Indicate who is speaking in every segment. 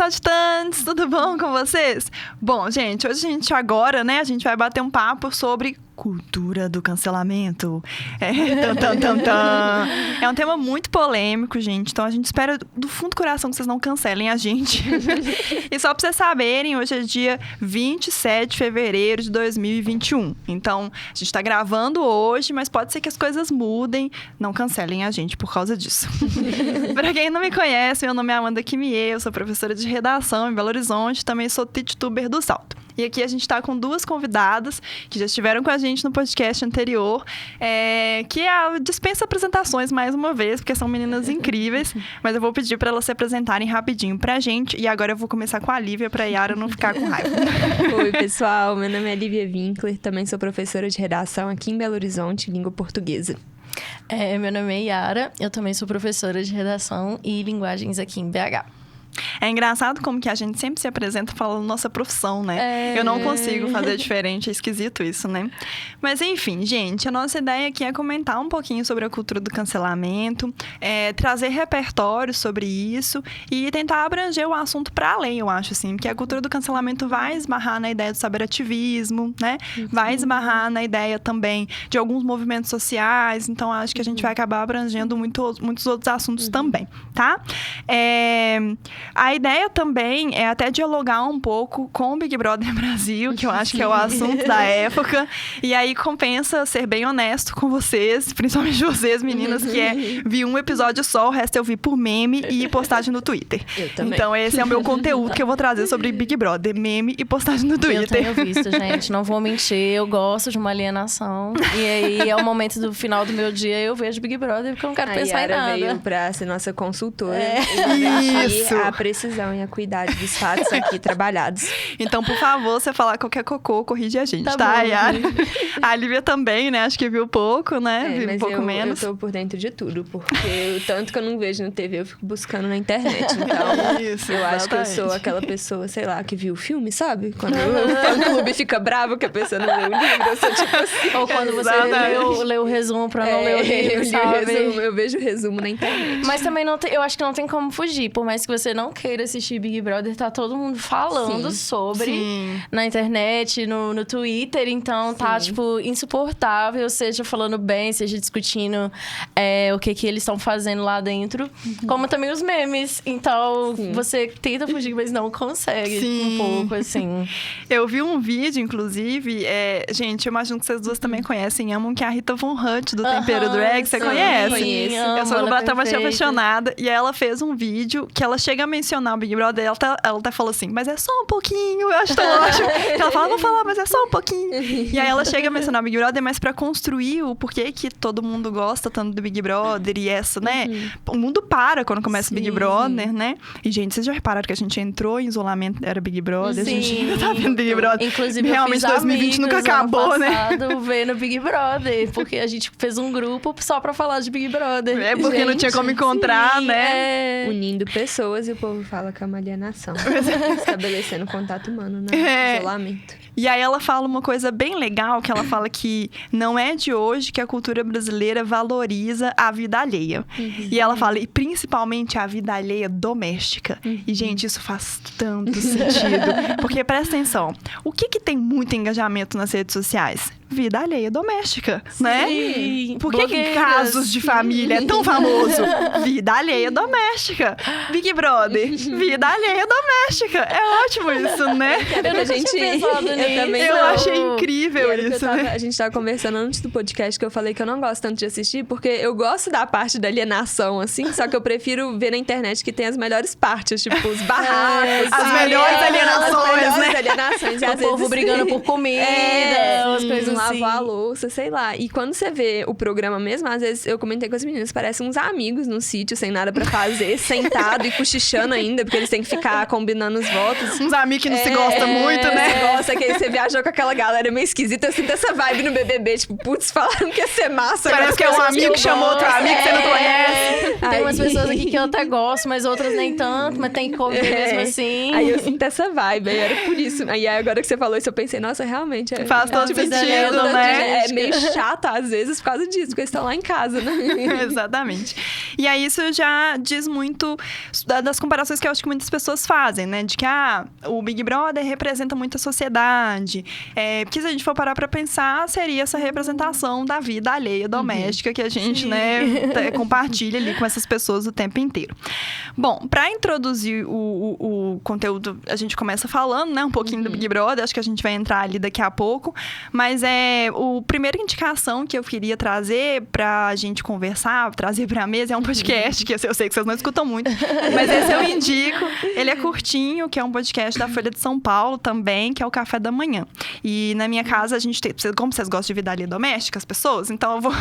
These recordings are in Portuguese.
Speaker 1: saltitantes, tudo bom com vocês? Bom, gente, hoje a gente vai bater um papo sobre cultura do cancelamento. É um tema muito polêmico, gente. Então, a gente espera do fundo do coração que vocês não cancelem a gente. E só pra vocês saberem, hoje é dia 27 de fevereiro de 2021. Então, a gente tá gravando hoje, mas pode ser que as coisas mudem. Não cancelem a gente por causa disso. Pra quem não me conhece, meu nome é Amanda Kimier, eu sou professora de redação em Belo Horizonte, também sou teachtuber do Salto. E aqui a gente tá com duas convidadas que já estiveram com a gente no podcast anterior, que dispensa apresentações mais uma vez, porque são meninas incríveis, mas eu vou pedir para elas se apresentarem rapidinho pra gente, e agora eu vou começar com a Lívia, pra Yara não ficar com raiva.
Speaker 2: Oi, pessoal, meu nome é Lívia Winkler, também sou professora de redação aqui em Belo Horizonte, língua portuguesa.
Speaker 3: Meu nome é Yara, eu também sou professora de redação e linguagens aqui em BH.
Speaker 1: É engraçado como que a gente sempre se apresenta falando nossa profissão, né? Eu não consigo fazer diferente, é esquisito isso, né? Mas enfim, gente, a nossa ideia aqui é comentar um pouquinho sobre a cultura do cancelamento, trazer repertórios sobre isso e tentar abranger o assunto para além, eu acho, assim, porque a cultura do cancelamento vai esbarrar na ideia do saberativismo, né? Vai esbarrar na ideia também de alguns movimentos sociais, então acho que a gente vai acabar abrangendo muitos outros assuntos também, tá? A ideia também é até dialogar um pouco com o Big Brother Brasil, que eu acho que é o assunto da época. E aí compensa ser bem honesto com vocês, principalmente vocês, meninas, que vi um episódio só, o resto eu vi por meme e postagem no Twitter.
Speaker 2: Eu também.
Speaker 1: Então esse é o meu conteúdo que eu vou trazer sobre Big Brother, meme e postagem no Twitter.
Speaker 3: Eu tenho visto, gente, não vou mentir, eu gosto de uma alienação. E aí é o momento do final do meu dia, eu vejo Big Brother porque eu não quero pensar em nada.
Speaker 2: A Yara veio pra ser nossa consultora.
Speaker 1: Isso!
Speaker 2: A precisão e a cuidade dos fatos aqui trabalhados.
Speaker 1: Então, por favor, você falar qualquer cocô, corrige a gente, tá,
Speaker 3: bom.
Speaker 1: Yara? A Lívia também, né? Acho que viu pouco, né? Viu um pouco menos.
Speaker 2: Eu tô por dentro de tudo, porque o tanto que eu não vejo na TV, eu fico buscando na internet. Então,
Speaker 1: Isso,
Speaker 2: eu acho que eu sou aquela pessoa, sei lá, que viu o filme, sabe? Quando o fã-clube fica bravo que a pessoa não leu o livro, eu sou tipo assim.
Speaker 3: Ou quando você lê o resumo pra não ler o livro, sabe?
Speaker 2: Eu vejo o resumo na internet.
Speaker 3: Mas também eu acho que não tem como fugir, por mais que você não queira assistir Big Brother, tá todo mundo falando sobre na internet, no Twitter, então tá, tipo, insuportável, seja falando bem, seja discutindo o que eles estão fazendo lá dentro, como também os memes, então você tenta fugir, mas não consegue, um pouco, assim.
Speaker 1: Eu vi um vídeo, inclusive, gente, eu imagino que vocês duas também conhecem, amam, que é a Rita Von Hunt, do Tempero Drag, você conhece?
Speaker 3: Conheço.
Speaker 1: Eu sou completamente apaixonada, e ela fez um vídeo que ela chega a mencionar o Big Brother, ela até falou assim, mas é só um pouquinho, eu acho tão ótimo. Ela fala, vou falar, mas é só um pouquinho. E aí ela chega a mencionar o Big Brother, mas pra construir o porquê que todo mundo gosta tanto do Big Brother e essa, né? O mundo para quando começa o Big Brother, né? E, gente, vocês já repararam que a gente entrou em isolamento, era Big Brother, a gente ainda tá vendo Big Brother.
Speaker 3: Inclusive,
Speaker 1: realmente 2020 nunca acabou, né?
Speaker 3: Vendo Big Brother, porque a gente fez um grupo só pra falar de Big Brother.
Speaker 1: É porque não tinha como encontrar, né?
Speaker 2: Unindo pessoas e o povo fala que é uma alienação. Estabelecendo contato humano, né? Isolamento.
Speaker 1: E aí ela fala uma coisa bem legal, que ela fala que não é de hoje que a cultura brasileira valoriza a vida alheia. E ela fala, e principalmente a vida alheia doméstica. E, gente, isso faz tanto sentido. Porque, presta atenção, o que tem muito engajamento nas redes sociais? Vida alheia doméstica, né? Por que casos de família é tão famoso? Vida alheia doméstica. Big Brother, vida alheia doméstica. É ótimo isso, né?
Speaker 3: Eu nunca tinha pensado nisso.
Speaker 1: Eu achei incrível isso, né?
Speaker 2: A gente tava conversando antes do podcast que eu falei que eu não gosto tanto de assistir, porque eu gosto da parte da alienação, assim, só que eu prefiro ver na internet que tem as melhores partes, tipo, os barracos.
Speaker 1: As melhores alienações, né?
Speaker 2: Alienações. E
Speaker 3: o povo brigando por comida, as coisas assim.
Speaker 2: Lavar a louça, sei lá. E quando você vê o programa mesmo, às vezes eu comentei com as meninas, parecem uns amigos no sítio, sem nada pra fazer, sentado e cochichando ainda, porque eles têm que ficar combinando os votos.
Speaker 1: Uns amigos que não se gostam muito, né?
Speaker 2: Você gosta, que aí você viajou com aquela galera meio esquisita. Eu sinto essa vibe no BBB, tipo, putz, falaram que ia ser massa.
Speaker 1: Parece que é um amigo que chamou outro amigo que você não conhece.
Speaker 3: Tem umas pessoas aqui que eu até gosto, mas outras nem tanto, mas tem que conviver mesmo assim.
Speaker 2: Aí eu sinto essa vibe, aí era por isso. Aí agora que você falou isso, eu pensei, nossa, realmente
Speaker 1: faz todo sentido. né?
Speaker 2: É meio chata, às vezes, por causa disso, porque eles estão lá em casa, né?
Speaker 1: Exatamente. E aí, isso já diz muito das comparações que eu acho que muitas pessoas fazem, né? De que, o Big Brother representa muito a sociedade. Porque se a gente for parar pra pensar, seria essa representação da vida alheia doméstica que a gente, né, compartilha ali com essas pessoas o tempo inteiro. Bom, pra introduzir o conteúdo, a gente começa falando, né, um pouquinho do Big Brother. Acho que a gente vai entrar ali daqui a pouco. Mas a primeira indicação que eu queria trazer pra gente conversar, trazer pra mesa, é um podcast, que eu sei que vocês não escutam muito, mas esse eu indico. Ele é curtinho, que é um podcast da Folha de São Paulo também, que é o Café da Manhã. E na minha casa, a gente tem... Como vocês gostam de vida ali doméstica, as pessoas, então eu vou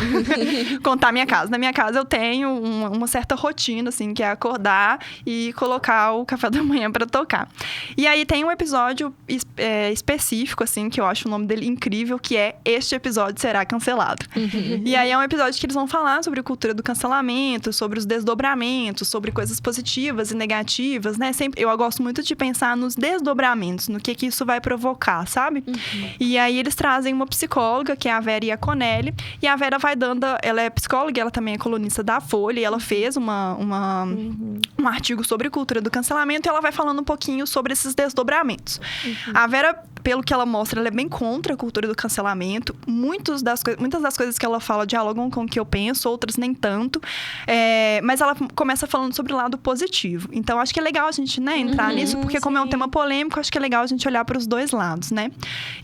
Speaker 1: contar a minha casa. Na minha casa, eu tenho uma certa rotina, assim, que é acordar e colocar o Café da Manhã pra tocar. E aí tem um episódio específico, assim, que eu acho o nome dele incrível, que é Este Episódio Será Cancelado. E aí é um episódio que eles vão falar sobre a cultura do cancelamento, sobre os desdobramentos, sobre coisas positivas e negativas, né? Eu gosto muito de pensar nos desdobramentos, no que isso vai provocar, sabe? E aí eles trazem uma psicóloga, que é a Vera Iaconelli, e a Vera vai dando... Ela é psicóloga, ela também é colunista da Folha, e ela fez um artigo sobre cultura do cancelamento, e ela vai falando um pouquinho sobre esses desdobramentos. A Vera, pelo que ela mostra, ela é bem contra a cultura do cancelamento. Muitas das coisas que ela fala dialogam com o que eu penso, outras nem tanto. Mas ela começa falando sobre o lado positivo. Então, acho que é legal a gente, né, entrar nisso, porque como é um tema polêmico, acho que é legal a gente olhar para os dois lados, né?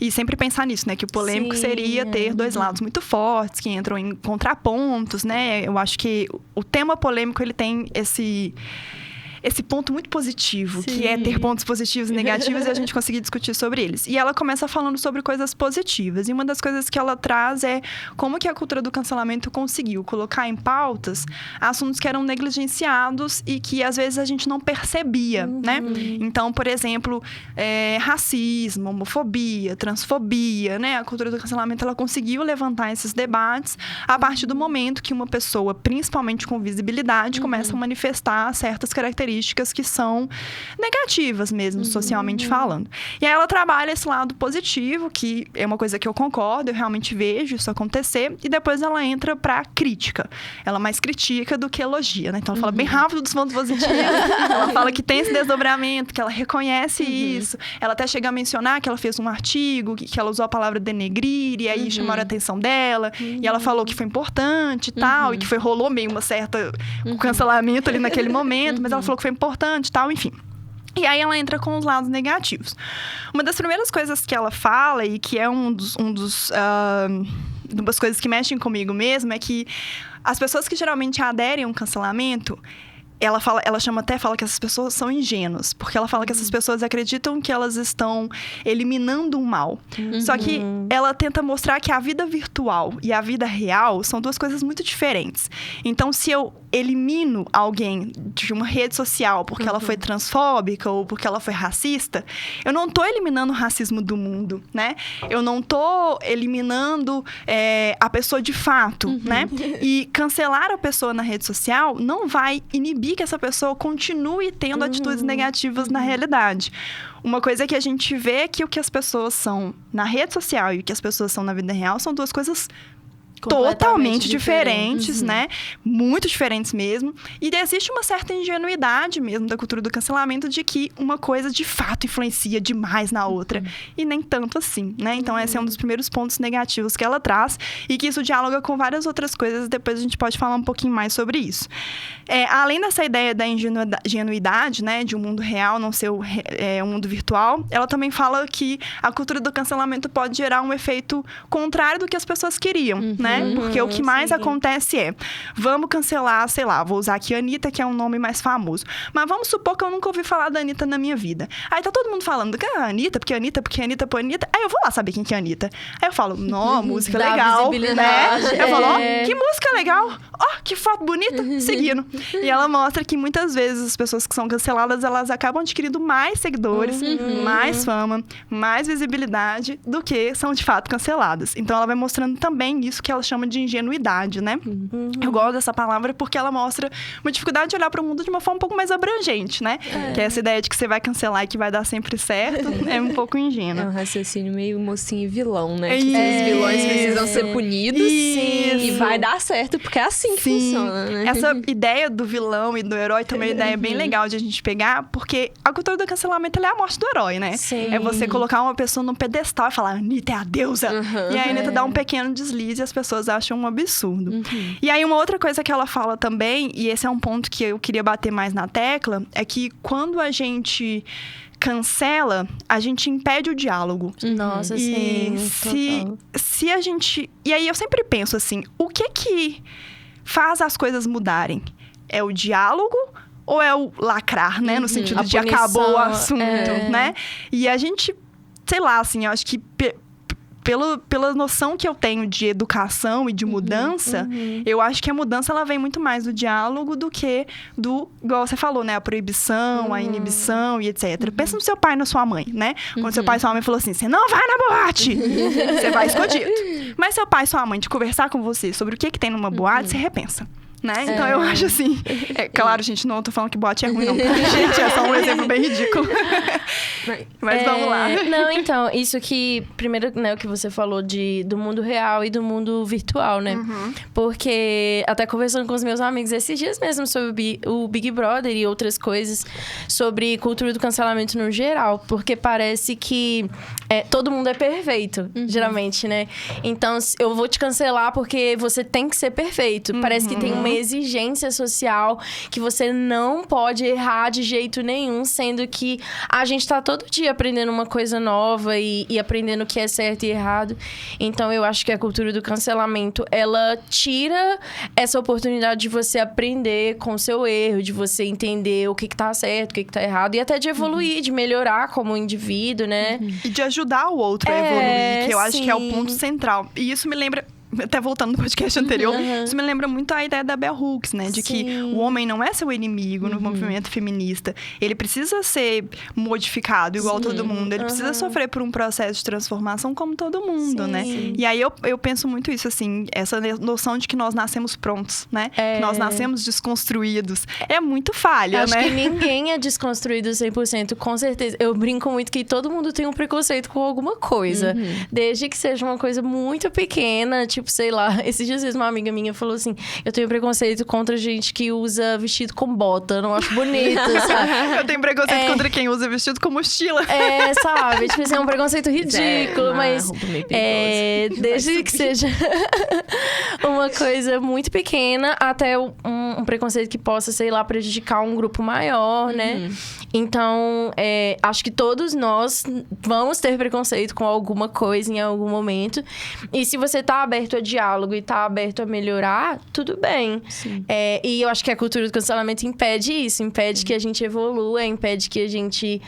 Speaker 1: E sempre pensar nisso, né? Que o polêmico seria ter dois lados muito fortes, que entram em contrapontos, né? Eu acho que o tema polêmico, ele tem esse ponto muito positivo, que é ter pontos positivos e negativos e a gente conseguir discutir sobre eles. E ela começa falando sobre coisas positivas. E uma das coisas que ela traz é como que a cultura do cancelamento conseguiu colocar em pautas assuntos que eram negligenciados e que, às vezes, a gente não percebia, né? Então, por exemplo, racismo, homofobia, transfobia, né? A cultura do cancelamento, ela conseguiu levantar esses debates a partir do momento que uma pessoa, principalmente com visibilidade, começa a manifestar certas características que são negativas mesmo, socialmente falando. E aí ela trabalha esse lado positivo, que é uma coisa que eu concordo, eu realmente vejo isso acontecer, e depois ela entra pra crítica. Ela mais critica do que elogia, né? Então ela fala bem rápido dos pontos positivos, ela fala que tem esse desdobramento, que ela reconhece isso. Ela até chega a mencionar que ela fez um artigo, que ela usou a palavra denegrir, e aí chamaram a atenção dela, e ela falou que foi importante e tal, e que rolou meio uma certa cancelamento ali naquele momento, mas ela falou que foi importante e tal, enfim. E aí ela entra com os lados negativos. Uma das primeiras coisas que ela fala, e que é uma das coisas que mexem comigo mesmo, é que as pessoas que geralmente aderem a um cancelamento, ela fala que essas pessoas são ingênuas, porque ela fala que essas pessoas acreditam que elas estão eliminando o mal. Só que ela tenta mostrar que a vida virtual e a vida real são duas coisas muito diferentes. Então, se eu elimino alguém de uma rede social porque ela foi transfóbica ou porque ela foi racista, eu não tô eliminando o racismo do mundo, né? Eu não tô eliminando a pessoa de fato, né? E cancelar a pessoa na rede social não vai inibir que essa pessoa continue tendo atitudes negativas na realidade. Uma coisa que a gente vê é que o que as pessoas são na rede social e o que as pessoas são na vida real são duas coisas totalmente diferentes, né? Muito diferentes mesmo. E existe uma certa ingenuidade mesmo da cultura do cancelamento de que uma coisa de fato influencia demais na outra. E nem tanto assim, né? Então, esse é um dos primeiros pontos negativos que ela traz e que isso dialoga com várias outras coisas. Depois a gente pode falar um pouquinho mais sobre isso. Além dessa ideia da ingenuidade, né? De um mundo real não ser um mundo virtual, ela também fala que a cultura do cancelamento pode gerar um efeito contrário do que as pessoas queriam, né? Porque o que mais acontece vamos cancelar, sei lá, vou usar aqui a Anitta, que é um nome mais famoso. Mas vamos supor que eu nunca ouvi falar da Anitta na minha vida. Aí tá todo mundo falando, Anitta, porque Anitta, porque Anitta, porque Anitta. Aí eu vou lá saber quem que é a Anitta. Aí eu falo, música legal, né? Eu falo, que música legal. Que foto bonita, seguindo. E ela mostra que muitas vezes as pessoas que são canceladas, elas acabam adquirindo mais seguidores, mais fama, mais visibilidade do que são de fato canceladas. Então ela vai mostrando também isso, que ela ela chama de ingenuidade, né? Eu gosto dessa palavra porque ela mostra uma dificuldade de olhar para o mundo de uma forma um pouco mais abrangente, né? Que é essa ideia de que você vai cancelar e que vai dar sempre certo, é um pouco ingênuo.
Speaker 2: É um raciocínio meio mocinho e vilão, né? Que os vilões precisam ser punidos e vai dar certo, porque é assim que funciona, né?
Speaker 1: Essa ideia do vilão e do herói também é uma ideia bem legal de a gente pegar, porque a cultura do cancelamento ela é a morte do herói, né?
Speaker 3: Sim.
Speaker 1: É você colocar uma pessoa num pedestal e falar, Anitta é a deusa. E aí a Anitta dá um pequeno deslize e as pessoas acham um absurdo. E aí uma outra coisa que ela fala também, e esse é um ponto que eu queria bater mais na tecla, é que quando a gente cancela, a gente impede o diálogo.
Speaker 3: Nossa, sim.
Speaker 1: Se a gente... E aí eu sempre penso assim, o que faz as coisas mudarem? É o diálogo ou é o lacrar, né? No sentido de acabou o assunto, né? E a gente, sei lá, assim, eu acho que... Pela noção que eu tenho de educação e de mudança, eu acho que a mudança ela vem muito mais do diálogo do que do, igual você falou, né? A proibição, a inibição e etc. Pensa no seu pai e na sua mãe, né? Quando seu pai e sua mãe falou assim, você não vai na boate! Você vai escondido. Mas seu pai e sua mãe de conversar com você sobre o que tem numa boate, você repensa. Né? Então eu acho assim... claro, gente, não tô falando que boate é ruim, não. Gente, é só um exemplo bem ridículo. Mas vamos lá.
Speaker 3: Não, então, isso que... Primeiro, né, o que você falou do mundo real e do mundo virtual, né? Porque, até conversando com os meus amigos esses dias mesmo sobre o Big Brother e outras coisas, sobre cultura do cancelamento no geral. Porque parece que todo mundo é perfeito, geralmente, né? Então, eu vou te cancelar porque você tem que ser perfeito. Parece que tem uma exigência social que você não pode errar de jeito nenhum, sendo que a gente tá todo dia aprendendo uma coisa nova e aprendendo o que é certo e errado. Então, eu acho que a cultura do cancelamento, ela tira essa oportunidade de você aprender com o seu erro, de você entender o que tá certo, o que tá errado, e até de evoluir, de melhorar como indivíduo, né?
Speaker 1: E de ajudar o outro a evoluir, que eu acho que é o ponto central. E isso me lembra... Até voltando no podcast anterior, isso me lembra muito a ideia da Bell Hooks, né? De que o homem não é seu inimigo no movimento feminista. Ele precisa ser modificado igual todo mundo. Ele precisa sofrer por um processo de transformação como todo mundo, né? E aí eu penso muito isso, assim, essa noção de que nós nascemos prontos, né? Que nós nascemos desconstruídos. É muito falha,
Speaker 3: Acho
Speaker 1: né?
Speaker 3: que ninguém é desconstruído 100%, com certeza. Eu brinco muito que todo mundo tem um preconceito com alguma coisa. Desde que seja uma coisa muito pequena, tipo, sei lá, esses dias uma amiga minha falou assim, eu tenho preconceito contra gente que usa vestido com bota, eu não acho bonito, sabe?
Speaker 1: Eu tenho preconceito contra quem usa vestido com mochila.
Speaker 3: Sabe? Tipo assim, é um preconceito ridículo, mas desde que seja uma coisa muito pequena até um preconceito que possa, sei lá, prejudicar um grupo maior, né? Então, acho que todos nós vamos ter preconceito com alguma coisa em algum momento. E se você tá aberto a diálogo e tá aberto a melhorar, tudo bem. E eu acho que a cultura do cancelamento impede isso. Impede que a gente evolua, impede que a gente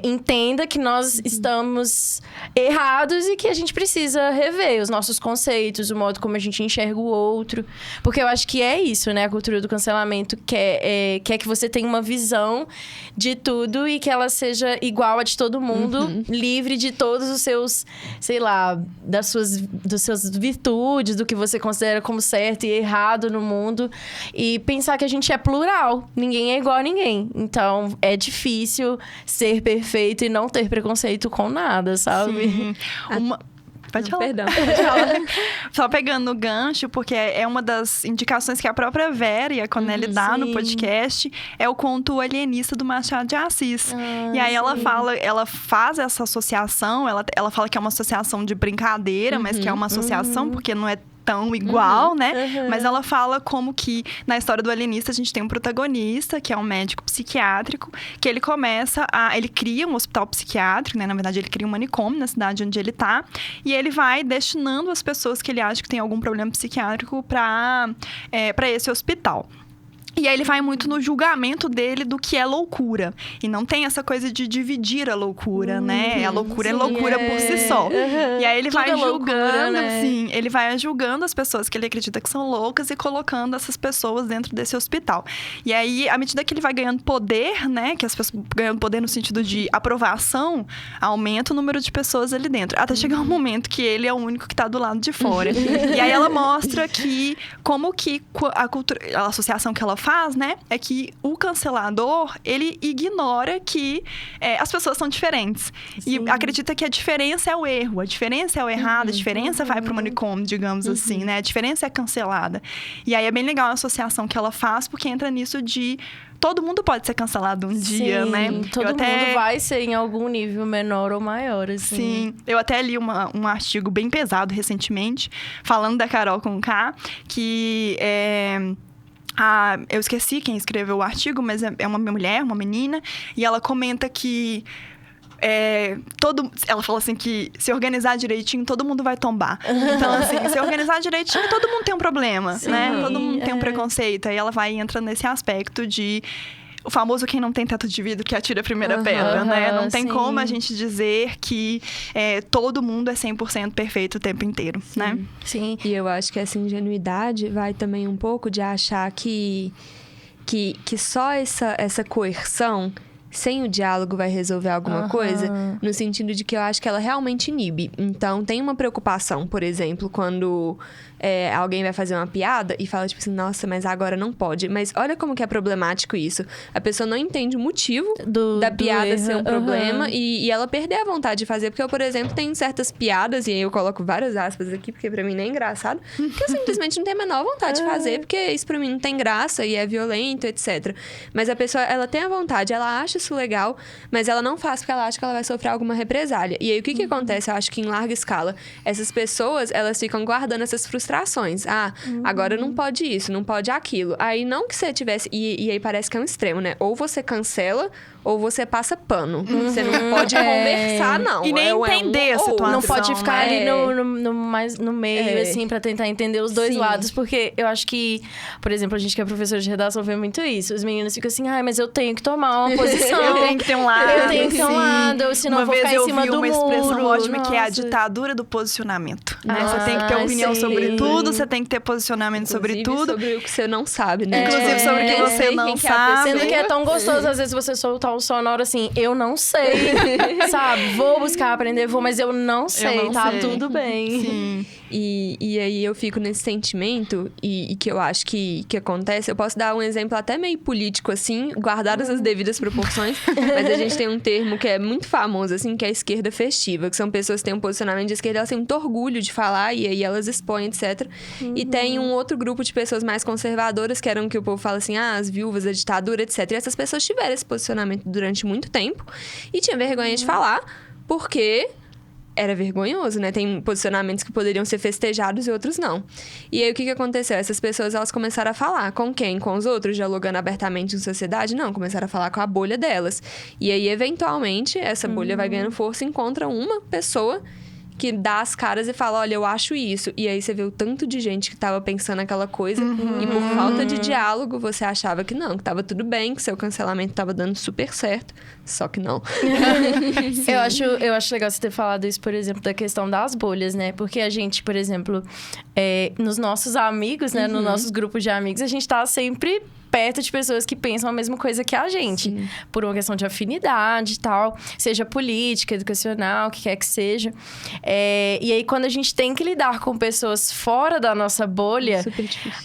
Speaker 3: entenda que nós estamos errados e que a gente precisa rever os nossos conceitos, o modo como a gente enxerga o outro. Porque eu acho que é isso, né? A cultura do cancelamento quer que você tenha uma visão de tudo e que ela seja igual a de todo mundo, livre de todos os seus, sei lá, dos seus virtudes, do que você considera como certo e errado no mundo. E pensar que a gente é plural. Ninguém é igual a ninguém. Então, é difícil ser perfeito e não ter preconceito com nada, sabe?
Speaker 1: Pode falar.
Speaker 2: Perdão.
Speaker 1: Só pegando o gancho, porque é uma das indicações que a própria Vera e a Conelli dá no podcast, é o conto alienista do Machado de Assis. E aí ela faz essa associação, ela fala que é uma associação de brincadeira, mas que é uma associação porque não é tão igual, né? Mas ela fala como que, na história do alienista, a gente tem um protagonista, que é um médico psiquiátrico, que ele ele cria um hospital psiquiátrico, né? Na verdade, ele cria um manicômio na cidade onde ele tá, e ele vai destinando as pessoas que ele acha que tem algum problema psiquiátrico para esse hospital. E aí ele vai muito no julgamento dele do que é loucura. E não tem essa coisa de dividir a loucura, né? A loucura é loucura por si só. E aí ele vai julgando, loucura, né? Sim, ele vai julgando as pessoas que ele acredita que são loucas e colocando essas pessoas dentro desse hospital. E aí, à medida que ele vai ganhando poder, né? Que as pessoas ganhando poder no sentido de aprovação, aumenta o número de pessoas ali dentro. Até chegar um momento que ele é o único que tá do lado de fora. E aí ela mostra que como que a associação que ela faz, né, é que o cancelador, ele ignora que as pessoas são diferentes. Sim. E acredita que a diferença é o erro, a diferença é o errado, a diferença vai pro manicômio, digamos assim, né? A diferença é cancelada. E aí é bem legal a associação que ela faz, porque entra nisso de todo mundo pode ser cancelado um dia, né?
Speaker 3: Todo mundo vai ser em algum nível menor ou maior, assim.
Speaker 1: Sim, eu até li um artigo bem pesado recentemente, falando da Carol Conká, que eu esqueci quem escreveu o artigo, mas é uma mulher, uma menina, e ela comenta que ela fala assim que se organizar direitinho, todo mundo vai tombar. Então, assim, se organizar direitinho, todo mundo tem um problema, né? Todo mundo tem um preconceito. Aí ela vai entrando nesse aspecto de o famoso quem não tem teto de vidro que atira a primeira pedra, né? Não tem como a gente dizer que todo mundo é 100% perfeito o tempo inteiro, né?
Speaker 2: Sim. E eu acho que essa ingenuidade vai também um pouco de achar que só essa coerção sem o diálogo vai resolver alguma coisa, no sentido de que eu acho que ela realmente inibe. Então, tem uma preocupação, por exemplo, quando alguém vai fazer uma piada e fala, tipo assim, nossa, mas agora não pode. Mas olha como que é problemático isso. A pessoa não entende o motivo da piada ser um problema e ela perder a vontade de fazer. Porque eu, por exemplo, tenho certas piadas, e aí eu coloco várias aspas aqui, porque pra mim não é engraçado, que eu simplesmente não tenho a menor vontade de fazer, porque isso pra mim não tem graça e é violento, etc. Mas a pessoa, ela tem a vontade, ela acha isso legal, mas ela não faz porque ela acha que ela vai sofrer alguma represália. E aí, o que acontece? Eu acho que em larga escala, essas pessoas, elas ficam guardando essas frustrações. Agora não pode isso, não pode aquilo. Aí não que você tivesse... E aí parece que é um extremo, né? Ou você cancela, ou você passa pano. Você não pode conversar, não.
Speaker 1: E nem entender a situação.
Speaker 3: Não pode ficar ali no meio, assim, pra tentar entender os dois lados. Porque eu acho que, por exemplo, a gente que é professor de redação vê muito isso. Os meninos ficam assim, mas eu tenho que tomar uma posição.
Speaker 1: Eu tenho que ter um lado.
Speaker 3: Eu tenho que ter um lado, senão eu vou ficar em cima do muro.
Speaker 1: Uma vez eu vi uma expressão ótima que é a ditadura do posicionamento. Né? Você tem que ter opinião sobre tudo, você tem que ter posicionamento sobre tudo.
Speaker 2: Sobre o que você não sabe, né?
Speaker 1: Inclusive sobre o que você não sabe.
Speaker 3: Sendo que é tão gostoso, às vezes, você soltar um som na hora assim, eu não sei, sabe? Vou buscar aprender, mas eu não sei, tá tudo bem.
Speaker 1: Sim.
Speaker 2: E aí eu fico nesse sentimento, e que eu acho que acontece. Eu posso dar um exemplo até meio político, assim, guardadas as devidas proporções, mas a gente tem um termo que é muito famoso, assim, que é a esquerda festiva, que são pessoas que têm um posicionamento de esquerda, elas têm muito orgulho de falar, e aí elas expõem, etc. E tem um outro grupo de pessoas mais conservadoras, que eram que o povo fala assim, as viúvas da ditadura, etc. E essas pessoas tiveram esse posicionamento durante muito tempo, e tinha vergonha de falar, porque era vergonhoso, né? Tem posicionamentos que poderiam ser festejados e outros não. E aí, o que aconteceu? Essas pessoas, elas começaram a falar. Com quem? Com os outros? Dialogando abertamente em sociedade? Não, começaram a falar com a bolha delas. E aí, eventualmente, essa bolha vai ganhando força e encontra uma pessoa que dá as caras e fala, olha, eu acho isso. E aí você vê o tanto de gente que tava pensando aquela coisa e por falta de diálogo você achava que não, que tava tudo bem, que seu cancelamento tava dando super certo. Só que não.
Speaker 3: Eu acho legal você ter falado isso, por exemplo, da questão das bolhas, né? Porque a gente, por exemplo, nos nossos amigos, né? Nos nossos grupos de amigos, a gente tá sempre perto de pessoas que pensam a mesma coisa que a gente. Sim. Por uma questão de afinidade e tal. Seja política, educacional, o que quer que seja. E aí, quando a gente tem que lidar com pessoas fora da nossa bolha,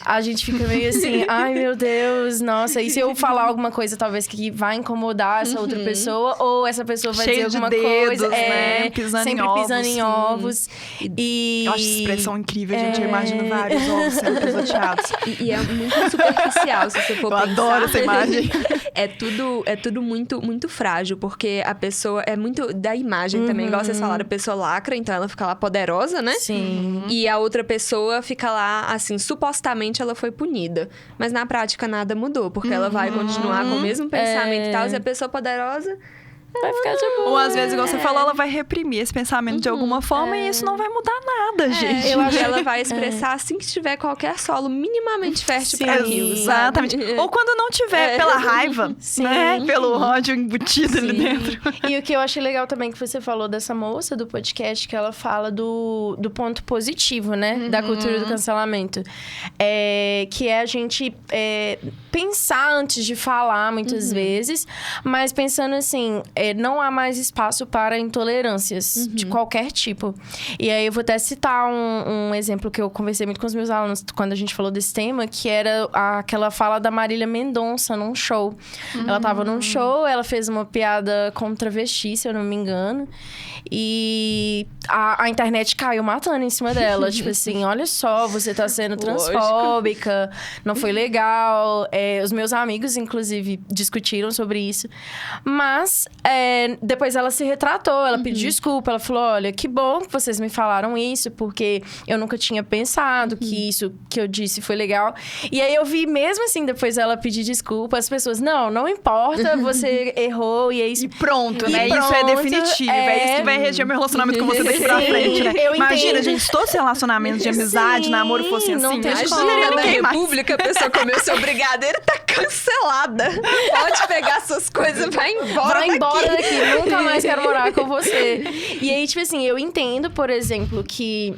Speaker 3: a gente fica meio assim, ai, meu Deus, nossa. E se eu falar alguma coisa, talvez, que vai incomodar essa outra pessoa, ou essa pessoa vai dizer alguma coisa.
Speaker 1: Né? Pisando em ovos.
Speaker 3: E
Speaker 1: eu acho essa expressão incrível, gente. Eu imagino vários ovos sendo pisoteados.
Speaker 2: E é muito superficial, se você for pensar.
Speaker 1: Adoro essa imagem.
Speaker 2: É tudo muito, muito frágil, porque a pessoa é muito da imagem também. Igual vocês falaram, a pessoa lacra, então ela fica lá poderosa, né?
Speaker 3: Sim.
Speaker 2: E a outra pessoa fica lá, assim, supostamente ela foi punida. Mas na prática nada mudou, porque ela vai continuar com o mesmo pensamento e tal. E a pessoa poderosa
Speaker 3: vai ficar de boa.
Speaker 1: Ou às vezes, igual você falou, ela vai reprimir esse pensamento de alguma forma e isso não vai mudar nada, gente.
Speaker 2: Eu acho que ela vai expressar assim que tiver qualquer solo minimamente fértil pra aquilo.
Speaker 1: Exatamente. Ou quando não tiver, pela raiva, né? Pelo ódio embutido ali dentro.
Speaker 3: E o que eu achei legal também que você falou dessa moça do podcast, que ela fala do ponto positivo, né? Da cultura do cancelamento. Que é a gente pensar antes de falar, muitas vezes. Mas pensando assim, não há mais espaço para intolerâncias de qualquer tipo. E aí eu vou até citar um exemplo que eu conversei muito com os meus alunos quando a gente falou desse tema, que era aquela fala da Marília Mendonça num show. Ela tava num show, ela fez uma piada com travesti, se eu não me engano. E a internet caiu matando em cima dela. Tipo assim, olha só, você tá sendo transfóbica, não foi legal. Os meus amigos, inclusive, discutiram sobre isso. Mas, depois ela se retratou, ela pediu desculpa. Ela falou, olha, que bom que vocês me falaram isso, porque eu nunca tinha pensado que isso que eu disse foi legal. E aí eu vi, mesmo assim, depois ela pedir desculpa, as pessoas, não importa, você errou e é isso.
Speaker 1: E pronto, né? Isso é definitivo. É isso que vai reger meu relacionamento com você daqui pra frente, né? Imagina, gente, se todos os relacionamentos de amizade, namoro fossem assim,
Speaker 2: não imagina, na República, a pessoa comeu brigadeiro, tá cancelada. Pode pegar suas coisas, vai embora daqui.
Speaker 3: Nunca mais quero morar com você. E aí, tipo assim, eu entendo, por exemplo, que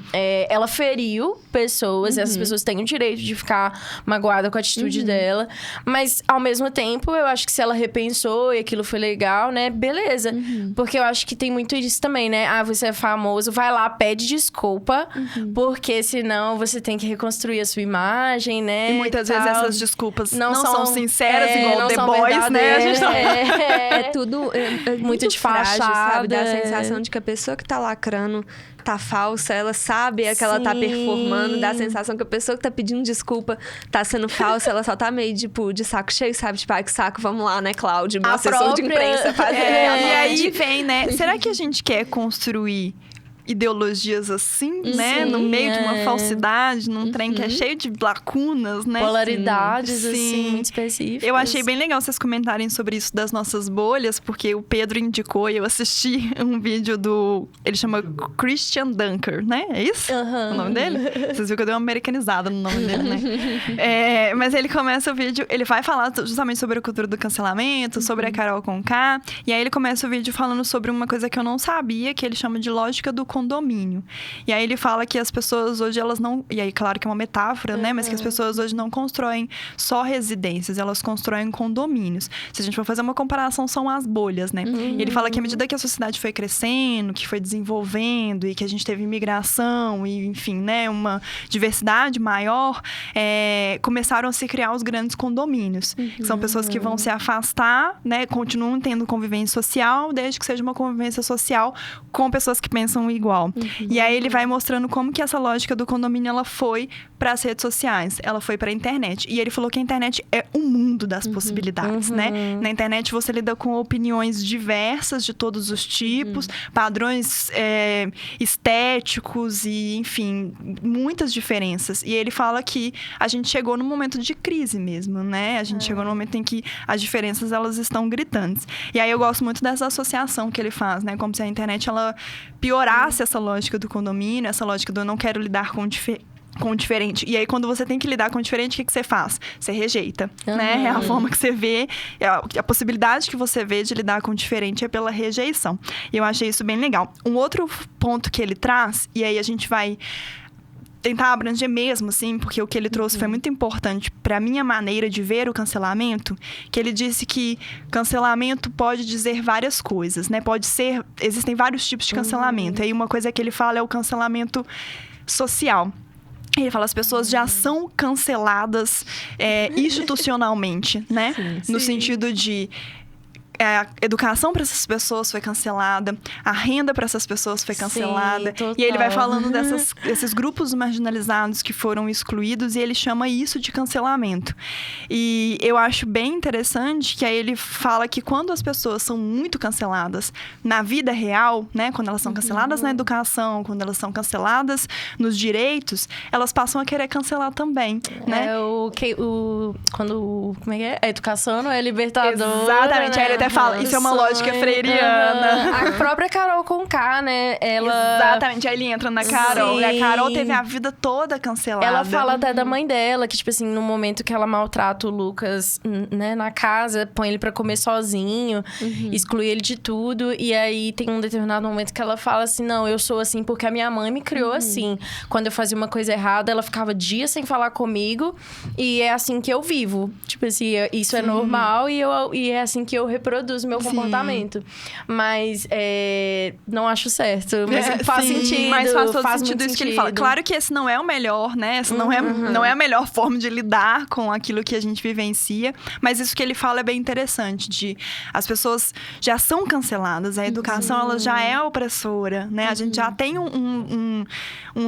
Speaker 3: ela feriu pessoas, e essas pessoas têm o direito de ficar magoada com a atitude dela. Mas, ao mesmo tempo, eu acho que se ela repensou e aquilo foi legal, né? Beleza. Porque eu acho que tem muito disso também, né? Ah, você é famoso, vai lá, pede desculpa, porque senão você tem que reconstruir a sua imagem, né?
Speaker 1: E muitas vezes essas desculpas não são sinceras, igual The Boys, né? A gente
Speaker 2: é tudo
Speaker 3: muito de
Speaker 2: frágil,
Speaker 3: fachada.
Speaker 2: sabe? Dá a sensação de que a pessoa que tá lacrando tá falsa, ela sabe que ela tá performando, dá a sensação que a pessoa que tá pedindo desculpa tá sendo falsa, ela só tá meio, tipo, de saco cheio, sabe? Tipo, ai, que saco, vamos lá, né, Cláudia? Uma assessor de imprensa fazer.
Speaker 1: E aí vem, né? Será que a gente quer construir ideologias assim, né? No meio de uma falsidade, num trem que é cheio de lacunas, né?
Speaker 3: Polaridades, assim, muito específicas.
Speaker 1: Eu achei bem legal vocês comentarem sobre isso das nossas bolhas, porque o Pedro indicou e eu assisti um vídeo ele chama Christian Dunker, né? É isso? O nome dele? Vocês viram que eu dei uma americanizada no nome dele, né? Mas ele começa o vídeo, ele vai falar justamente sobre a cultura do cancelamento, sobre a Carol Conká, e aí ele começa o vídeo falando sobre uma coisa que eu não sabia, que ele chama de lógica do condomínio. E aí ele fala que as pessoas hoje, elas não... E aí, claro que é uma metáfora, né? Mas que as pessoas hoje não constroem só residências, elas constroem condomínios. Se a gente for fazer uma comparação, são as bolhas, né? E ele fala que à medida que a sociedade foi crescendo, que foi desenvolvendo e que a gente teve imigração e, enfim, né? Uma diversidade maior, começaram a se criar os grandes condomínios. Que são pessoas que vão se afastar, né? Continuam tendo convivência social, desde que seja uma convivência social com pessoas que pensam igual. E aí ele vai mostrando como que essa lógica do condomínio, ela foi para as redes sociais, ela foi para a internet. E ele falou que a internet é um mundo das possibilidades, né? Na internet você lida com opiniões diversas de todos os tipos, padrões estéticos e, enfim, muitas diferenças. E ele fala que a gente chegou num momento de crise mesmo, né? A gente chegou num momento em que as diferenças, elas estão gritantes. E aí eu gosto muito dessa associação que ele faz, né? Como se a internet, ela piorasse essa lógica do condomínio, essa lógica do eu não quero lidar com o diferente. E aí, quando você tem que lidar com o diferente, o que você faz? Você rejeita, né? É a forma que você vê, a possibilidade que você vê de lidar com o diferente é pela rejeição. E eu achei isso bem legal. Um outro ponto que ele traz, e aí a gente vai tentar abranger mesmo, assim, porque o que ele trouxe foi muito importante para minha maneira de ver o cancelamento, que ele disse que cancelamento pode dizer várias coisas, né? Existem vários tipos de cancelamento. E aí uma coisa que ele fala é o cancelamento social. Ele fala, as pessoas já são canceladas institucionalmente, né? No sentido de... a educação para essas pessoas foi cancelada, a renda para essas pessoas foi cancelada.
Speaker 3: Sim,
Speaker 1: e ele vai falando desses grupos marginalizados que foram excluídos e ele chama isso de cancelamento. E eu acho bem interessante que aí ele fala que quando as pessoas são muito canceladas na vida real, né, quando elas são canceladas na educação, quando elas são canceladas nos direitos, elas passam a querer cancelar também, né?
Speaker 3: Como é que é? A educação não é libertadora.
Speaker 1: Exatamente. Aí ele até fala, isso é uma lógica freiriana.
Speaker 3: A própria Carol Conká, né? Ela...
Speaker 1: Exatamente, aí ele entra na Carol. E a Carol teve a vida toda cancelada.
Speaker 3: Ela fala até da mãe dela, que, tipo assim, no momento que ela maltrata o Lucas, né, na casa, põe ele pra comer sozinho, exclui ele de tudo. E aí tem um determinado momento que ela fala assim, não, eu sou assim porque a minha mãe me criou assim. Quando eu fazia uma coisa errada, ela ficava dias sem falar comigo. E é assim que eu vivo. Tipo assim, isso é normal e é assim que eu reproduzo meu comportamento. Mas não acho certo. Mas faz sentido.
Speaker 1: Mas faz todo
Speaker 3: faz
Speaker 1: sentido
Speaker 3: muito
Speaker 1: isso que ele fala. Claro que esse não é o melhor, né? Essa não é a melhor forma de lidar com aquilo que a gente vivencia. Mas isso que ele fala é bem interessante. De as pessoas já são canceladas. A educação, ela já é opressora, né? A gente já tem um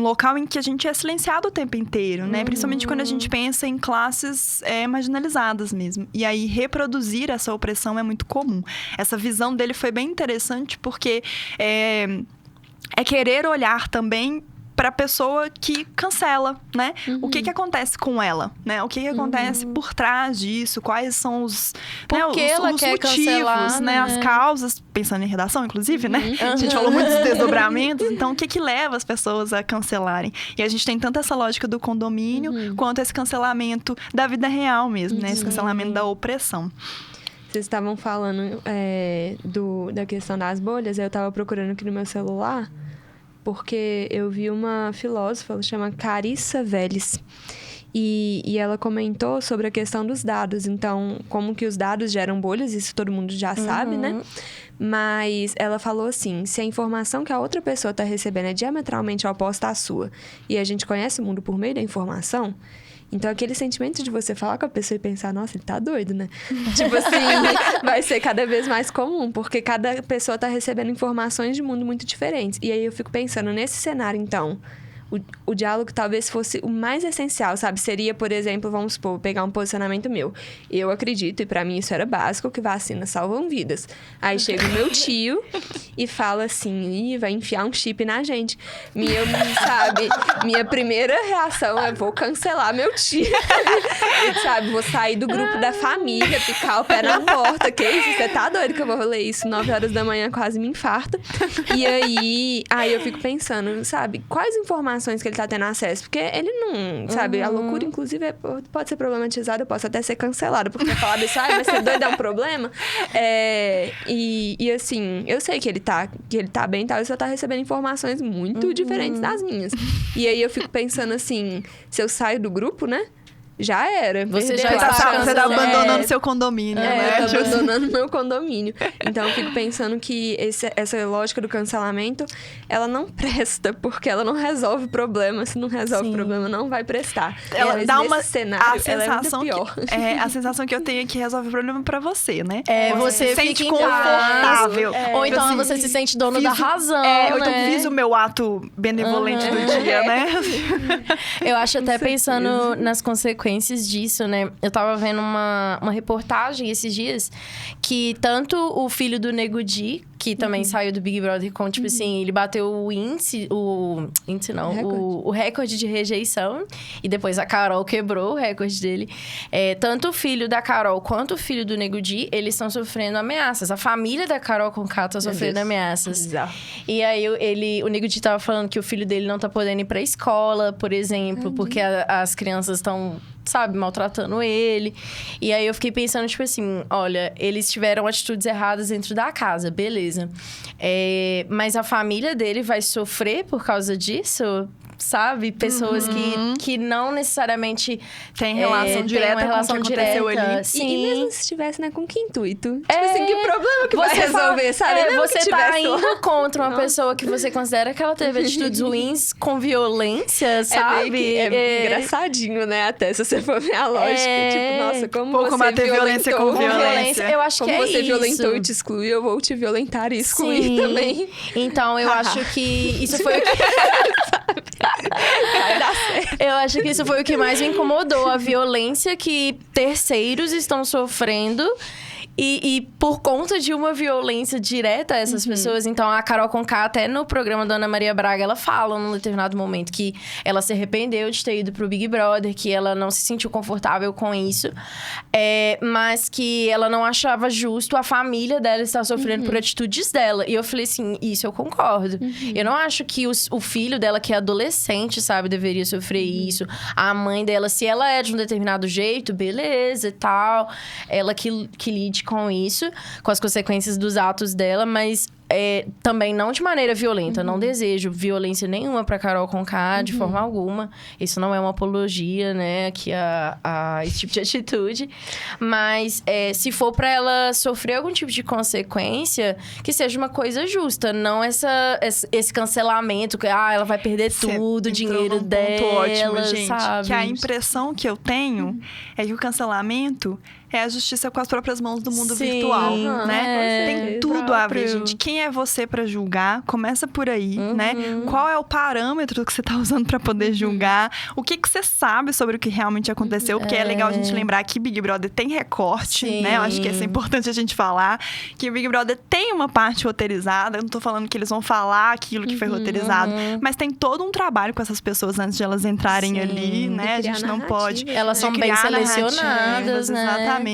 Speaker 1: local em que a gente é silenciado o tempo inteiro, né? Principalmente quando a gente pensa em classes marginalizadas mesmo. E aí, reproduzir essa opressão é muito comum. Essa visão dele foi bem interessante porque é querer olhar também para a pessoa que cancela, né? O que acontece com ela, né? O que acontece por trás disso? Quais são os motivos,
Speaker 3: cancelar,
Speaker 1: né? As causas, pensando em redação, inclusive, né? A gente falou muito dos desdobramentos. Então, o que leva as pessoas a cancelarem? E a gente tem tanto essa lógica do condomínio, quanto esse cancelamento da vida real mesmo, né? Esse cancelamento da opressão.
Speaker 2: Vocês estavam falando da questão das bolhas, eu estava procurando aqui no meu celular, porque eu vi uma filósofa, ela chama Carissa Vélez, e ela comentou sobre a questão dos dados. Então, como que os dados geram bolhas, isso todo mundo já sabe, né? Mas ela falou assim, se a informação que a outra pessoa está recebendo é diametralmente oposta à sua, e a gente conhece o mundo por meio da informação... Então, aquele sentimento de você falar com a pessoa e pensar, nossa, ele tá doido, né? Tipo assim, vai ser cada vez mais comum, porque cada pessoa tá recebendo informações de mundo muito diferentes. E aí eu fico pensando, nesse cenário, então, o diálogo talvez fosse o mais essencial, sabe? Seria, por exemplo, vamos supor, pegar um posicionamento meu. Eu acredito, e pra mim isso era básico, que vacinas salvam vidas. Aí chega o meu tio e fala assim, vai enfiar um chip na gente. Minha primeira reação é, vou cancelar meu tio. Sabe? Vou sair do grupo da família, picar o pé na porta. Que isso? Você tá doido que eu vou ler isso 9 horas da manhã, quase me infarta. E aí eu fico pensando, sabe? Quais informações que ele tá tendo acesso? Porque ele não, sabe? A loucura, inclusive, pode ser problematizada, pode até ser cancelada. Porque falar disso, mas ser doido é um problema. E assim, eu sei que ele tá bem e tal, ele só tá recebendo informações muito diferentes das minhas. E aí eu fico pensando assim, se eu saio do grupo, né? Já era.
Speaker 3: Você
Speaker 1: tá abandonando seu condomínio, né?
Speaker 2: Eu tô abandonando meu condomínio. Então, eu fico pensando que essa lógica do cancelamento, ela não presta, porque ela não resolve problema. Se não resolve problema, não vai prestar.
Speaker 1: Ela dá uma
Speaker 2: cenário, ela é muito pior.
Speaker 1: A sensação que eu tenho é que resolve o problema pra você, né?
Speaker 3: Você
Speaker 1: se sente
Speaker 3: fica
Speaker 1: confortável.
Speaker 3: Ou então
Speaker 1: assim,
Speaker 3: você se sente dono da razão,
Speaker 1: ou então fiz o meu ato benevolente do dia, né?
Speaker 3: Eu acho até pensando nas consequências disso, né? Eu tava vendo uma reportagem esses dias que tanto o filho do Nego Di, que também saiu do Big Brother com, tipo assim, ele bateu o recorde de rejeição, e depois a Carol quebrou o recorde dele. Tanto o filho da Carol quanto o filho do Nego Di, eles estão sofrendo ameaças. A família da Carol Conká tá sofrendo ameaças. E aí o Nego Di tava falando que o filho dele não tá podendo ir pra escola, por exemplo, porque as crianças estão, sabe, maltratando ele. E aí eu fiquei pensando, tipo assim, olha, eles tiveram atitudes erradas dentro da casa, beleza. Mas a família dele vai sofrer por causa disso? Sabe? Pessoas que não necessariamente
Speaker 1: tem relação direta com o que aconteceu ali.
Speaker 2: Sim. E mesmo se estivesse, né, com que intuito? Tipo assim, que problema que vai resolver, sabe?
Speaker 3: Você tá indo contra uma pessoa que você considera que ela teve atitudes ruins com violência, sabe?
Speaker 2: É engraçadinho, né? Até se você for ver a lógica. Tipo, nossa, como você
Speaker 1: combater violência com violência.
Speaker 3: Eu acho
Speaker 2: como
Speaker 3: que
Speaker 2: você violentou e te excluiu, eu vou te violentar e excluir também.
Speaker 3: Então, eu acho que isso foi o que...
Speaker 2: Vai dar certo.
Speaker 3: Eu acho que isso foi o que mais me incomodou. A violência que terceiros estão sofrendo E por conta de uma violência direta a essas pessoas, então a Carol Conká, até no programa da Ana Maria Braga, ela fala num determinado momento que ela se arrependeu de ter ido pro Big Brother, que ela não se sentiu confortável com isso, mas que ela não achava justo a família dela estar sofrendo por atitudes dela. E eu falei assim, isso eu concordo. Eu não acho que o filho dela, que é adolescente, sabe, deveria sofrer isso. A mãe dela, se ela é de um determinado jeito, beleza e tal, ela que lide com isso, com as consequências dos atos dela, mas também não de maneira violenta. Não desejo violência nenhuma pra Carol Conká, de forma alguma. Isso não é uma apologia, né, aqui a esse tipo de atitude. Mas se for pra ela sofrer algum tipo de consequência, que seja uma coisa justa. Não esse cancelamento, que ela vai perder tudo, o dinheiro dela,
Speaker 1: ótimo, gente,
Speaker 3: sabe?
Speaker 1: Que a impressão que eu tenho é que o cancelamento é a justiça com as próprias mãos do mundo virtual, né? Tem tudo a ver, gente. Quem é você pra julgar? Começa por aí, né? Qual é o parâmetro que você tá usando pra poder julgar? O que você sabe sobre o que realmente aconteceu? Porque é legal a gente lembrar que Big Brother tem recorte, né? Eu acho que isso é importante a gente falar. Que o Big Brother tem uma parte roteirizada. Eu não tô falando que eles vão falar aquilo que foi roteirizado. Mas tem todo um trabalho com essas pessoas antes de elas entrarem ali, né? A gente não pode...
Speaker 3: Elas são bem selecionadas, né?
Speaker 1: Exatamente.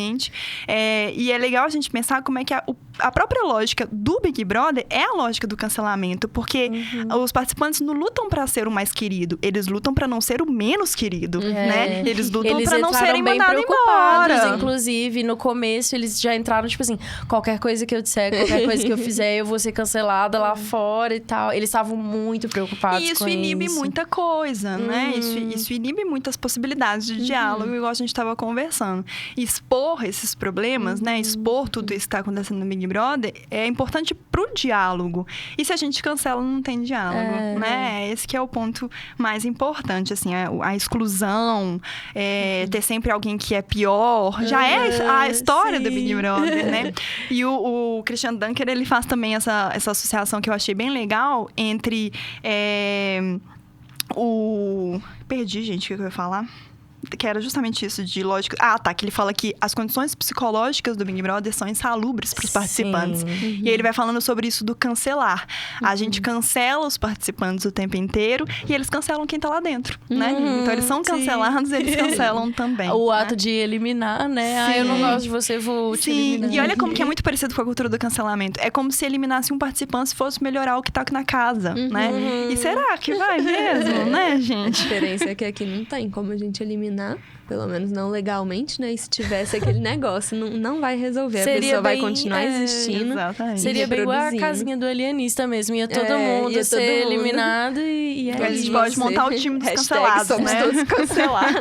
Speaker 1: E é legal a gente pensar como é que a própria lógica do Big Brother é a lógica do cancelamento, porque os participantes não lutam pra ser o mais querido, eles lutam pra não ser o menos querido, né? Eles lutam pra não serem mandados embora.
Speaker 3: Inclusive, no começo, eles já entraram, tipo assim, qualquer coisa que eu disser, qualquer coisa que eu fizer, eu vou ser cancelada lá fora e tal. Eles estavam muito preocupados com isso.
Speaker 1: E isso inibe muita coisa, né? Isso inibe muitas possibilidades de diálogo, igual a gente estava conversando. Expor esses problemas, né? Expor tudo isso que está acontecendo no Big Brother é importante pro diálogo. E se a gente cancela, não tem diálogo, né? Esse que é o ponto mais importante, assim, a exclusão, ter sempre alguém que é pior, já é a história do Big Brother, né? E o Christian Dunker, ele faz também essa associação que eu achei bem legal entre Perdi, gente, o que eu ia falar? Que era justamente isso de lógica... que ele fala que as condições psicológicas do Big Brother são insalubres para os participantes. E aí ele vai falando sobre isso do cancelar. A gente cancela os participantes o tempo inteiro e eles cancelam quem tá lá dentro, né? Então eles são cancelados, eles cancelam também.
Speaker 3: O ato de eliminar, né? Eu não gosto de você, vou te eliminar.
Speaker 1: E olha como que é muito parecido com a cultura do cancelamento. É como se eliminasse um participante se fosse melhorar o que tá aqui na casa, né? E será que vai mesmo, né, gente?
Speaker 2: A diferença é que aqui não tem como a gente eliminar, pelo menos não legalmente, né? E se tivesse aquele negócio, não vai resolver. A pessoa vai continuar existindo.
Speaker 3: Seria bem igual a casinha do alienista mesmo. Ia todo mundo ser eliminado e
Speaker 1: a gente pode montar o time dos cancelados,
Speaker 2: somos
Speaker 1: né?
Speaker 2: todos cancelados.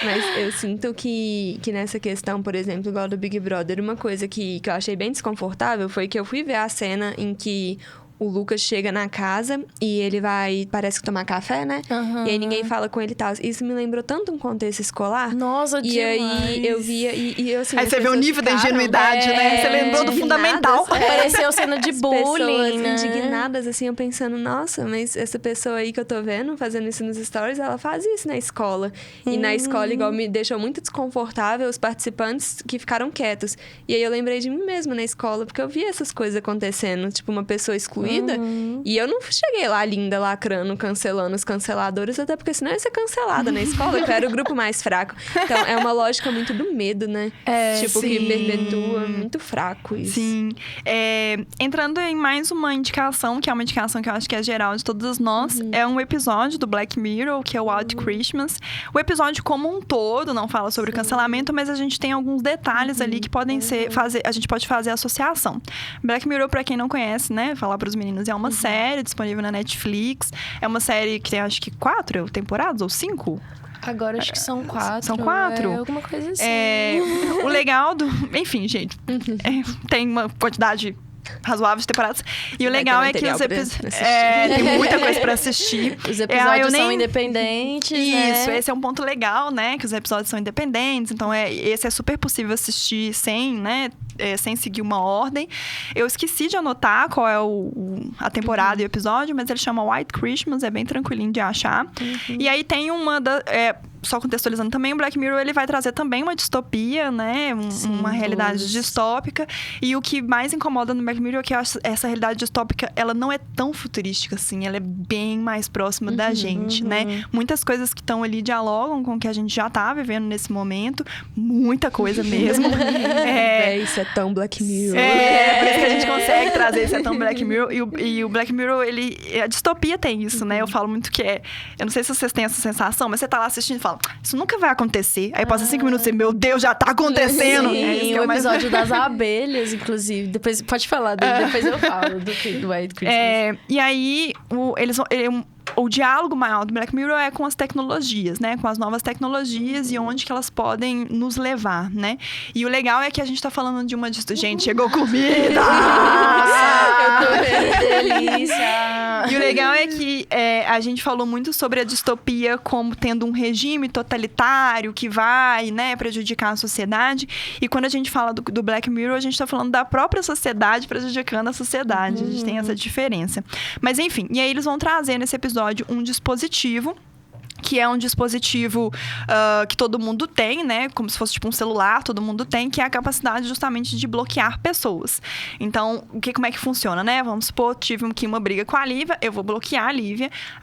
Speaker 2: Mas eu sinto que nessa questão, por exemplo, igual do Big Brother, uma coisa que eu achei bem desconfortável foi que eu fui ver a cena em que o Lucas chega na casa e ele vai, parece que tomar café, né? E aí ninguém fala com ele e tal. Isso me lembrou tanto um contexto escolar.
Speaker 3: Nossa,
Speaker 2: E aí eu via, e eu assim...
Speaker 1: Aí você vê o nível da ingenuidade, né? Você lembrou do fundamental.
Speaker 3: Pareceu cena de bullying, né?
Speaker 2: Indignadas, assim, eu pensando, nossa, mas essa pessoa aí que eu tô vendo, fazendo isso nos stories, ela faz isso na escola. E na escola, igual, me deixou muito desconfortável os participantes que ficaram quietos. E aí eu lembrei de mim mesma na escola, porque eu vi essas coisas acontecendo. Tipo, uma pessoa excluída. E eu não cheguei lá linda, lacrando, cancelando os canceladores, até porque senão eu ia ser cancelada na escola, que eu era o grupo mais fraco. Então, é uma lógica muito do medo, né? Tipo, que perpetua, muito fraco isso.
Speaker 1: Sim. Entrando em mais uma indicação, que é uma indicação que eu acho que é geral de todas nós, é um episódio do Black Mirror, que é o White Christmas. O episódio como um todo não fala sobre o cancelamento, mas a gente tem alguns detalhes ali que podem a gente pode fazer associação. Black Mirror, pra quem não conhece, né? Falar pros meninos, é uma série disponível na Netflix. É uma série que tem, acho que 4 temporadas ou 5?
Speaker 3: Agora acho que são 4.
Speaker 1: São 4?
Speaker 3: Alguma coisa assim.
Speaker 1: O legal do... Enfim, gente. Tem uma quantidade razoável de temporadas. E o legal é que os episódios... tem muita coisa pra assistir.
Speaker 3: Os episódios são independentes,
Speaker 1: Isso,
Speaker 3: né?
Speaker 1: Esse é um ponto legal, né? Que os episódios são independentes. Então, esse é super possível assistir sem, né? Sem seguir uma ordem. Eu esqueci de anotar qual é a temporada e o episódio, mas ele chama White Christmas, é bem tranquilinho de achar. E aí tem só contextualizando também, o Black Mirror ele vai trazer também uma distopia, né? Uma realidade distópica. E o que mais incomoda no Black Mirror é que essa realidade distópica, ela não é tão futurística, assim. Ela é bem mais próxima da gente, né? Muitas coisas que estão ali dialogam com o que a gente já tá vivendo nesse momento. Muita coisa mesmo.
Speaker 2: Isso é tão Black Mirror.
Speaker 1: Por isso que a gente consegue trazer esse tão Black Mirror. E o Black Mirror, a distopia tem isso, né? Eu falo muito que eu não sei se vocês têm essa sensação, mas você tá lá assistindo e fala, isso nunca vai acontecer. Aí passa 5 minutos e meu Deus, já tá acontecendo.
Speaker 3: Sim, o episódio das abelhas, inclusive. Depois, pode falar dele, depois eu falo do White Christmas.
Speaker 1: E aí, o diálogo maior do Black Mirror é com as tecnologias, né? Com as novas tecnologias e onde que elas podem nos levar, né? E o legal é que a gente tá falando de uma... Gente, chegou comida!
Speaker 3: Eu tô vendo, delícia!
Speaker 1: E o legal é que a gente falou muito sobre a distopia como tendo um regime totalitário que vai, né, prejudicar a sociedade. E quando a gente fala do Black Mirror, a gente tá falando da própria sociedade prejudicando a sociedade. A gente tem essa diferença. Mas enfim, e aí eles vão trazer nesse episódio um dispositivo, que é um dispositivo que todo mundo tem, né? Como se fosse tipo um celular, todo mundo tem, que é a capacidade justamente de bloquear pessoas. Então, como é que funciona, né? Vamos supor, tive aqui uma briga com a Lívia, eu vou bloquear a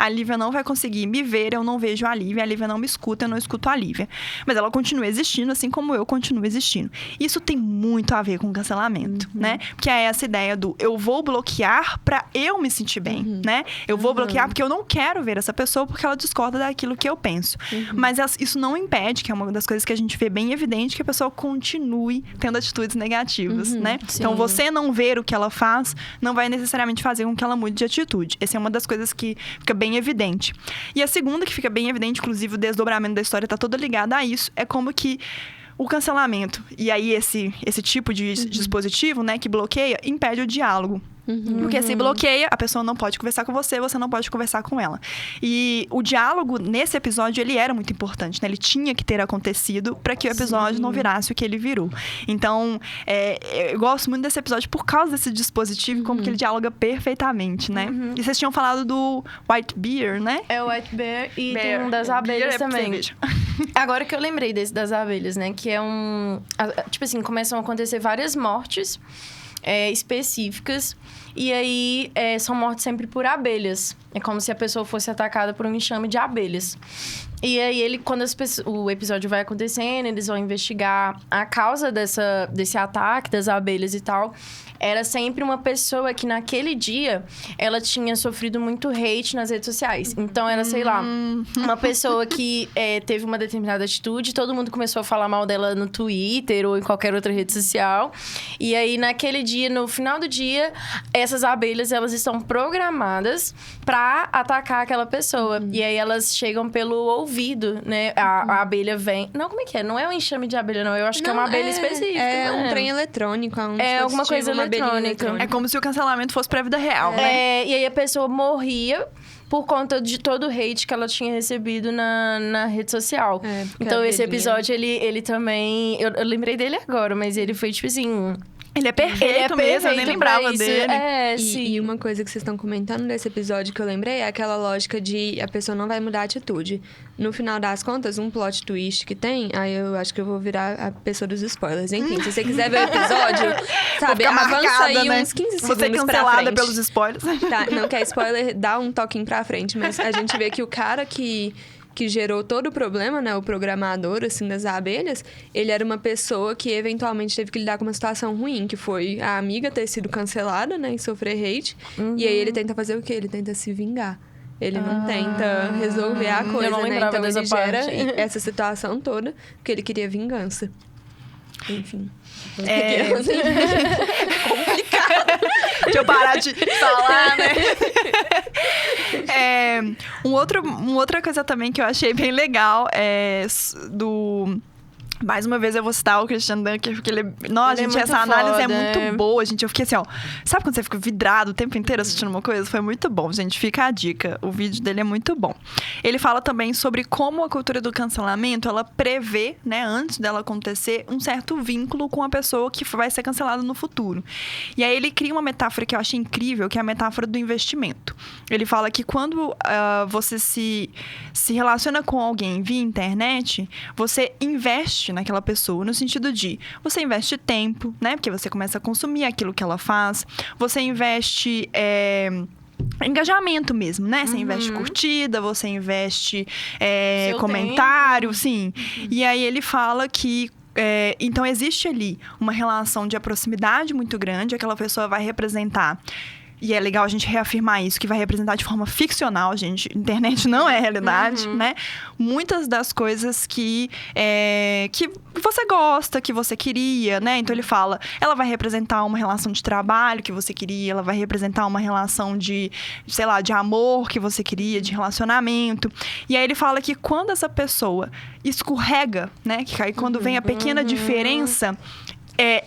Speaker 1: Lívia não vai conseguir me ver, eu não vejo a Lívia não me escuta, eu não escuto a Lívia. Mas ela continua existindo, assim como eu continuo existindo. Isso tem muito a ver com cancelamento, né? Porque é essa ideia do eu vou bloquear pra eu me sentir bem, né? Eu vou bloquear porque eu não quero ver essa pessoa porque ela discorda daquilo que eu penso. Mas isso não impede, que é uma das coisas que a gente vê bem evidente, que a pessoa continue tendo atitudes negativas, né?
Speaker 3: Sim.
Speaker 1: Então, você não ver o que ela faz, não vai necessariamente fazer com que ela mude de atitude. Essa é uma das coisas que fica bem evidente. E a segunda, que fica bem evidente, inclusive o desdobramento da história tá todo ligado a isso, é como que o cancelamento, e aí esse tipo de dispositivo, né, que bloqueia, impede o diálogo. Porque se bloqueia, a pessoa não pode conversar com você não pode conversar com ela. E o diálogo, nesse episódio, ele era muito importante, né? Ele tinha que ter acontecido para que o episódio não virasse o que ele virou. Então, eu gosto muito desse episódio por causa desse dispositivo, como que ele dialoga perfeitamente, né? E vocês tinham falado do White Bear, né?
Speaker 3: É o White Bear e tem um das abelhas também. Agora que eu lembrei desse das abelhas, né? Que é tipo assim, começam a acontecer várias mortes específicas. E aí, são mortes sempre por abelhas. É como se a pessoa fosse atacada por um enxame de abelhas. E aí, quando o episódio vai acontecendo, eles vão investigar a causa desse ataque das abelhas e tal. Era sempre uma pessoa que, naquele dia, ela tinha sofrido muito hate nas redes sociais. Então, era, sei lá, uma pessoa que teve uma determinada atitude, todo mundo começou a falar mal dela no Twitter ou em qualquer outra rede social. E aí, naquele dia, no final do dia, essas abelhas, elas estão programadas pra atacar aquela pessoa. E aí, elas chegam pelo ouvido, né? A abelha vem... Não, como é que é? Não é um enxame de abelha, não. Eu acho que é uma abelha específica.
Speaker 2: É um trem eletrônico.
Speaker 3: É alguma coisa eletrônica.
Speaker 1: É como se o cancelamento fosse pra vida real, né?
Speaker 3: E aí, a pessoa morria por conta de todo o hate que ela tinha recebido na rede social. Então, esse episódio, ele também... Eu lembrei dele agora, mas ele foi, tipo assim...
Speaker 1: Ele é perfeito mesmo, eu nem lembrava dele.
Speaker 2: E uma coisa que vocês estão comentando desse episódio que eu lembrei é aquela lógica de a pessoa não vai mudar a atitude. No final das contas, um plot twist que tem, aí eu acho que eu vou virar a pessoa dos spoilers. Enfim, se você quiser ver o episódio, sabe, avança aí uns 15 segundos pra frente.
Speaker 1: Você cancelada pelos spoilers.
Speaker 2: Tá, não quer spoiler, dá um toquinho pra frente, mas a gente vê que o cara que gerou todo o problema, né? O programador, assim, das abelhas, ele era uma pessoa que eventualmente teve que lidar com uma situação ruim, que foi a amiga ter sido cancelada, né? E sofrer hate. E aí ele tenta fazer o quê? Ele tenta se vingar. Ele não tenta resolver a coisa,
Speaker 3: eu não
Speaker 2: né? Então
Speaker 3: dessa
Speaker 2: ele gera essa situação toda, porque ele queria vingança. Enfim.
Speaker 1: É complicado. Deixa eu parar de falar, né? Uma outra coisa também que eu achei bem legal é Mais uma vez eu vou citar o Christian Dunker, porque ele... Nossa, gente, essa análise é muito boa, gente. Eu fiquei assim, ó... Sabe quando você fica vidrado o tempo inteiro assistindo uma coisa? Foi muito bom, gente. Fica a dica. O vídeo dele é muito bom. Ele fala também sobre como a cultura do cancelamento, ela prevê, né, antes dela acontecer, um certo vínculo com a pessoa que vai ser cancelada no futuro. E aí ele cria uma metáfora que eu achei incrível, que é a metáfora do investimento. Ele fala que quando você se relaciona com alguém via internet, você investe naquela pessoa, no sentido de você investe tempo, né? Porque você começa a consumir aquilo que ela faz. Você investe engajamento mesmo, né? Você investe curtida, você investe comentário, tempo. Sim. E aí ele fala que então existe ali uma relação de proximidade muito grande, aquela pessoa vai representar. E é legal a gente reafirmar isso, que vai representar de forma ficcional, gente. Internet não é realidade, né? Muitas das coisas que você gosta, que você queria, né? Então ele fala, ela vai representar uma relação de trabalho que você queria, ela vai representar uma relação de, sei lá, de amor que você queria, de relacionamento. E aí ele fala que quando essa pessoa escorrega, né? Que aí quando vem a pequena diferença...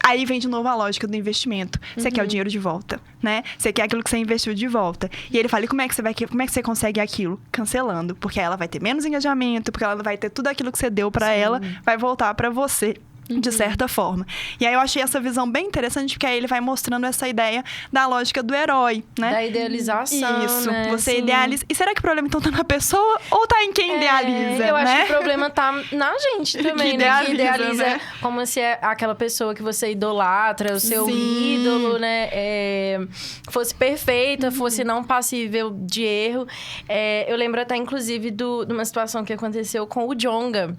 Speaker 1: aí vem de novo a lógica do investimento. Você quer o dinheiro de volta, né? Você quer aquilo que você investiu de volta. E ele fala, e como é que você consegue aquilo? Cancelando. Porque ela vai ter menos engajamento, porque ela vai ter tudo aquilo que você deu pra ela, vai voltar pra você. De certa forma. E aí eu achei essa visão bem interessante, porque aí ele vai mostrando essa ideia da lógica do herói, né?
Speaker 3: Da idealização,
Speaker 1: isso,
Speaker 3: né?
Speaker 1: Você idealiza. E será que o problema então tá na pessoa ou tá em quem idealiza,
Speaker 3: eu
Speaker 1: né?
Speaker 3: acho que o problema tá na gente também, que idealiza né? Como se aquela pessoa que você idolatra, o seu ídolo, né? Fosse perfeita, fosse não passível de erro. Eu lembro até, inclusive, de uma situação que aconteceu com o Djonga.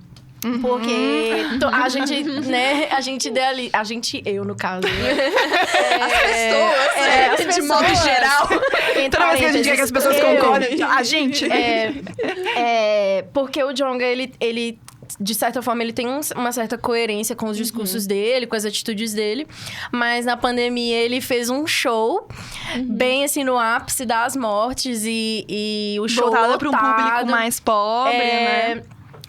Speaker 3: Porque a gente, né, eu no caso, né?
Speaker 1: As pessoas, de modo geral. Toda vez que a gente quer que as pessoas concordem, a gente.
Speaker 3: Porque o Djonga, ele de certa forma, ele tem uma certa coerência com os discursos dele, com as atitudes dele. Mas na pandemia, ele fez um show bem, assim, no ápice das mortes. E o show voltado
Speaker 1: para um público mais pobre, né?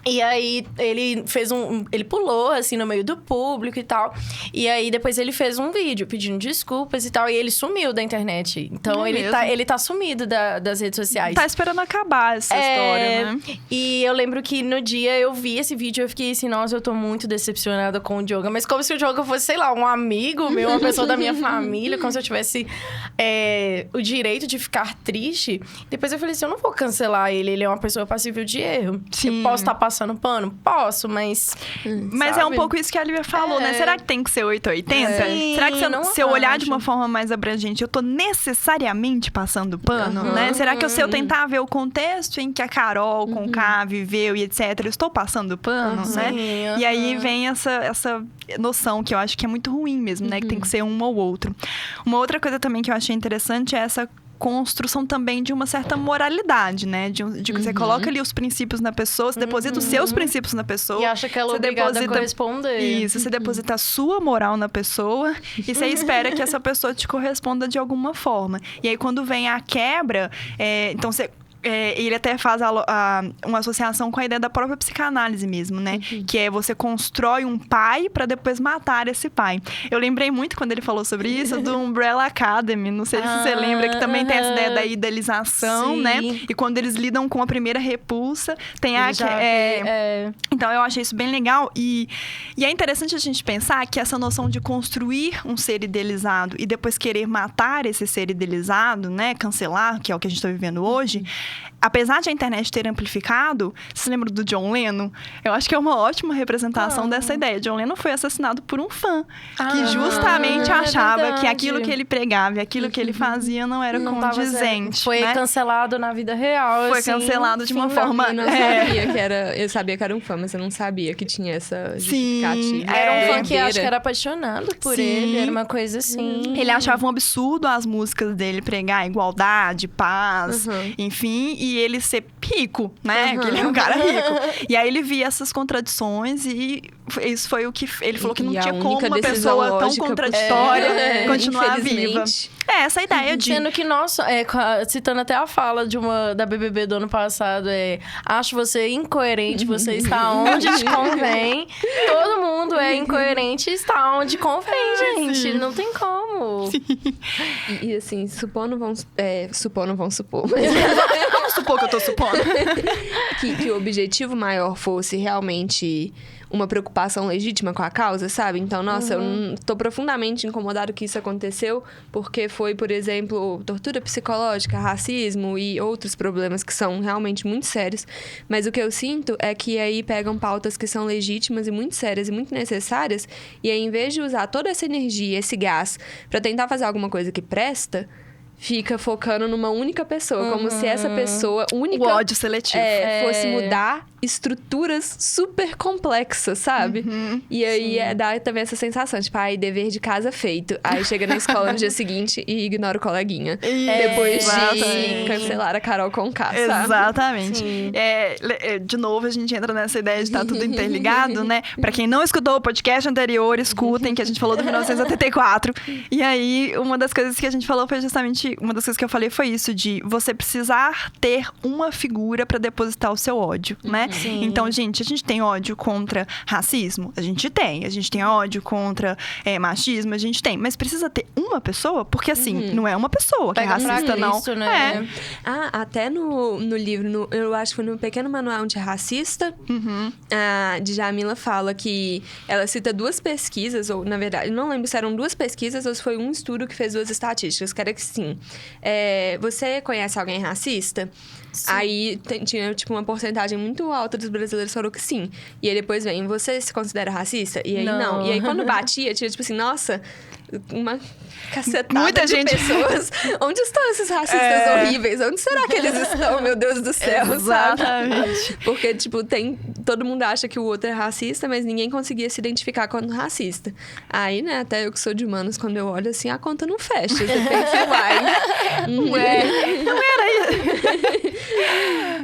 Speaker 3: E aí, ele fez ele pulou, assim, no meio do público e tal. E aí, depois ele fez um vídeo pedindo desculpas e tal. E ele sumiu da internet. Então, ele tá sumido das redes sociais.
Speaker 1: Tá esperando acabar essa história, né?
Speaker 3: E eu lembro que no dia eu vi esse vídeo, eu fiquei assim, nossa, eu tô muito decepcionada com o Djonga. Mas como se o Djonga fosse, sei lá, um amigo meu, uma pessoa da minha família. Como se eu tivesse o direito de ficar triste. Depois eu falei assim, eu não vou cancelar ele. Ele é uma pessoa passível de erro.
Speaker 1: Sim.
Speaker 3: Eu posso estar passando pano? Posso, mas...
Speaker 1: Mas
Speaker 3: sabe?
Speaker 1: É um pouco isso que a Lívia falou, né? Será que tem que ser 880?
Speaker 3: Sim,
Speaker 1: será que se eu olhar de uma forma mais abrangente, eu tô necessariamente passando pano, né? Será que se eu tentar ver o contexto em que a Carol com o K viveu e etc, eu estou passando pano, né? E aí vem essa noção que eu acho que é muito ruim mesmo, né? Que tem que ser um ou outro. Uma outra coisa também que eu achei interessante é essa construção também de uma certa moralidade, né? De que você coloca ali os princípios na pessoa, você deposita os seus princípios na pessoa.
Speaker 3: E acha que ela é obrigada a corresponder.
Speaker 1: Isso, você deposita a sua moral na pessoa e você espera que essa pessoa te corresponda de alguma forma. E aí, quando vem a quebra, então você... ele até faz uma associação com a ideia da própria psicanálise mesmo, né? Que é você constrói um pai para depois matar esse pai. Eu lembrei muito, quando ele falou sobre isso, do Umbrella Academy. Não sei se você lembra, que também tem essa ideia da idealização, né? E quando eles lidam com a primeira repulsa, tem Então, eu achei isso bem legal. E é interessante a gente pensar que essa noção de construir um ser idealizado e depois querer matar esse ser idealizado, né? Cancelar, que é o que a gente está vivendo hoje... Apesar de a internet ter amplificado, você lembra do John Lennon? Eu acho que é uma ótima representação dessa ideia. John Lennon foi assassinado por um fã que justamente achava que aquilo que ele pregava e aquilo que ele fazia não era condizente.
Speaker 3: Foi
Speaker 1: né?
Speaker 3: cancelado na vida real.
Speaker 1: Foi
Speaker 3: assim,
Speaker 1: cancelado de uma forma...
Speaker 2: Eu sabia que era um fã, mas eu não sabia que tinha essa justificativa.
Speaker 3: Era um fã que acho que era apaixonado por ele. Era uma coisa assim.
Speaker 1: Ele achava um absurdo as músicas dele pregar igualdade, paz, enfim. e ele ser rico, né? Que ele é um cara rico. E aí ele via essas contradições e isso foi o que... Ele falou que não tinha como uma pessoa tão contraditória continuar viva. Essa ideia de...
Speaker 3: Sendo que, nossa, citando até a fala da BBB do ano passado, acho você incoerente, você está onde te convém. Todo mundo é incoerente e está onde convém, gente. Sim. Não tem como.
Speaker 2: E assim, vamos supor.
Speaker 1: Vamos supor que eu tô supondo.
Speaker 2: que o objetivo maior fosse realmente uma preocupação legítima com a causa, sabe? Então, nossa, eu tô profundamente incomodado que isso aconteceu, porque foi, por exemplo, tortura psicológica, racismo e outros problemas que são realmente muito sérios. Mas o que eu sinto é que aí pegam pautas que são legítimas e muito sérias e muito necessárias, e aí, em vez de usar toda essa energia, esse gás, pra tentar fazer alguma coisa que presta, fica focando numa única pessoa, como se essa pessoa única...
Speaker 1: O ódio seletivo.
Speaker 2: Fosse mudar estruturas super complexas, sabe? E aí dá também essa sensação, tipo, dever de casa feito. Aí chega na escola no dia seguinte e ignora o coleguinha. Depois de cancelar a Carol Conká, sabe?
Speaker 1: Exatamente. De novo, a gente entra nessa ideia de estar tudo interligado, né? Pra quem não escutou o podcast anterior, escutem, que a gente falou do 1984. E aí, uma das coisas que a gente falou foi justamente... Uma das coisas que eu falei foi isso, de você precisar ter uma figura pra depositar o seu ódio, né?
Speaker 3: Sim.
Speaker 1: Então, gente, a gente tem ódio contra racismo? A gente tem. A gente tem ódio contra machismo? A gente tem. Mas precisa ter uma pessoa? Porque, assim, não é uma pessoa que é racista, não.
Speaker 3: Isso, né?
Speaker 2: Até no livro, eu acho que foi no Pequeno Manual Antirracista, a Djamila fala que ela cita 2 pesquisas, ou, na verdade, não lembro se eram 2 pesquisas ou se foi um estudo que fez 2 estatísticas, que era que sim. Você conhece alguém racista? Sim. Aí tinha, tipo, uma porcentagem muito alta dos brasileiros falou que sim. E aí depois vem, você se considera racista? E aí não. E aí quando batia, tinha, tipo assim, nossa, uma cacetada
Speaker 1: muita
Speaker 2: de
Speaker 1: gente.
Speaker 2: Pessoas. Onde estão esses racistas horríveis? Onde será que eles estão, meu Deus do céu,
Speaker 1: Exatamente.
Speaker 2: sabe? Porque, tipo, todo mundo acha que o outro é racista, mas ninguém conseguia se identificar quando racista. Aí, né, até eu que sou de humanos, quando eu olho assim, a conta não fecha. Você tem que vai.
Speaker 1: Não era isso.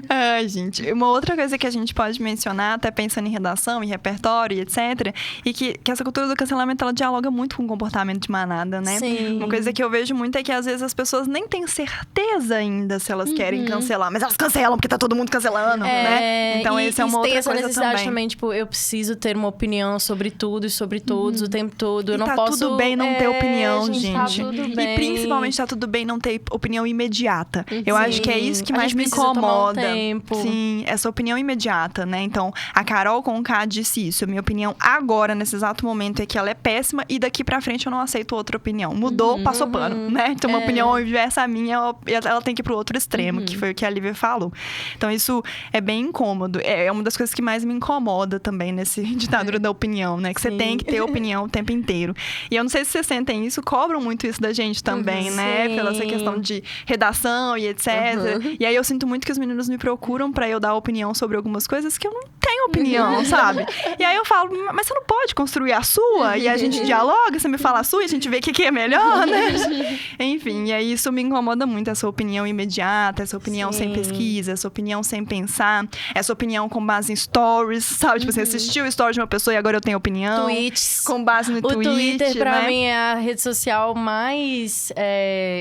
Speaker 1: Ai, gente. Uma outra coisa que a gente pode mencionar, até pensando em redação, em repertório e etc., e que essa cultura do cancelamento, ela dialoga muito com o comportamento de manada, né?
Speaker 3: Sim.
Speaker 1: Uma coisa que eu vejo muito é que, às vezes, as pessoas nem têm certeza ainda se elas querem cancelar. Mas elas cancelam porque tá todo mundo cancelando, né? Então, essa é uma outra coisa também.
Speaker 3: Tem essa necessidade também, tipo, eu preciso ter uma opinião sobre tudo e sobre todos o tempo todo. Eu não
Speaker 1: tá
Speaker 3: posso...
Speaker 1: tudo bem não ter opinião, gente.
Speaker 3: Tá tudo bem.
Speaker 1: E principalmente tá tudo bem não ter opinião imediata. Eu acho que é isso que mais me incomoda. Sim, essa opinião imediata, né? Então, a Carol Conká disse isso. A minha opinião agora, nesse exato momento, é que ela é péssima e daqui pra frente eu não aceito outra opinião. Mudou, passou pano, né? Então, uma opinião inversa à minha, ela tem que ir pro outro extremo, que foi o que a Lívia falou. Então, isso é bem incômodo. É uma das coisas que mais me incomoda também nesse ditadura da opinião, né? Que você tem que ter opinião o tempo inteiro. E eu não sei se vocês sentem isso, cobram muito isso da gente também, né? Pela essa questão de redação e etc. E aí, eu sinto muito que os meninos me procuram pra eu dar opinião sobre algumas coisas que eu não tenho opinião, sabe? E aí eu falo, mas você não pode construir a sua? E a gente dialoga, você me fala a sua e a gente vê o que é melhor, né? Enfim, e aí isso me incomoda muito, essa opinião imediata, essa opinião sem pesquisa, essa opinião sem pensar, essa opinião com base em stories, sabe? Tipo, você assistiu o story de uma pessoa e agora eu tenho opinião.
Speaker 3: Tweets.
Speaker 1: Com base no tweet,
Speaker 3: O Twitter, pra
Speaker 1: né?
Speaker 3: mim, é a rede social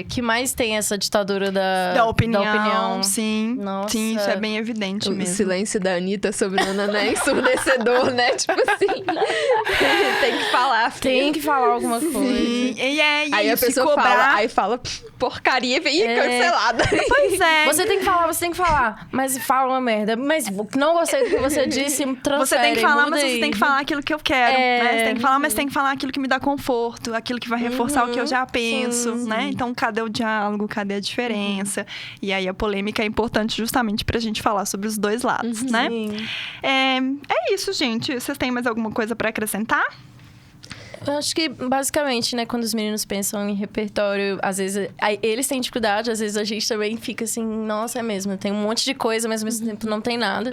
Speaker 3: que mais tem essa ditadura
Speaker 1: da opinião. Sim.
Speaker 3: Nossa.
Speaker 1: Sim, isso é bem evidente mesmo.
Speaker 2: O silêncio da Anitta sobre o Naná é ensurdecedor, né? Tipo assim, tem que falar.
Speaker 3: Tem que falar alguma coisa.
Speaker 1: Sim. E
Speaker 2: aí a pessoa fala, aí fala porcaria e vem cancelada.
Speaker 1: Pois é.
Speaker 3: Você tem que falar. Mas fala uma merda. Mas não gostei do que você disse, transfere.
Speaker 1: Você tem que falar, mas
Speaker 3: aí.
Speaker 1: você tem que falar aquilo que eu quero, né? Você tem que falar, mas tem que falar aquilo que me dá conforto, aquilo que vai reforçar o que eu já penso, né? Então, cadê o diálogo? Cadê a diferença? E aí, a polêmica é importante justamente pra gente falar sobre os dois lados, né?
Speaker 3: Sim.
Speaker 1: É isso, gente. Vocês têm mais alguma coisa pra acrescentar?
Speaker 3: Eu acho que, basicamente, né, quando os meninos pensam em repertório, às vezes eles têm dificuldade, às vezes a gente também fica assim, nossa, é mesmo, tem um monte de coisa, mas ao mesmo tempo não tem nada.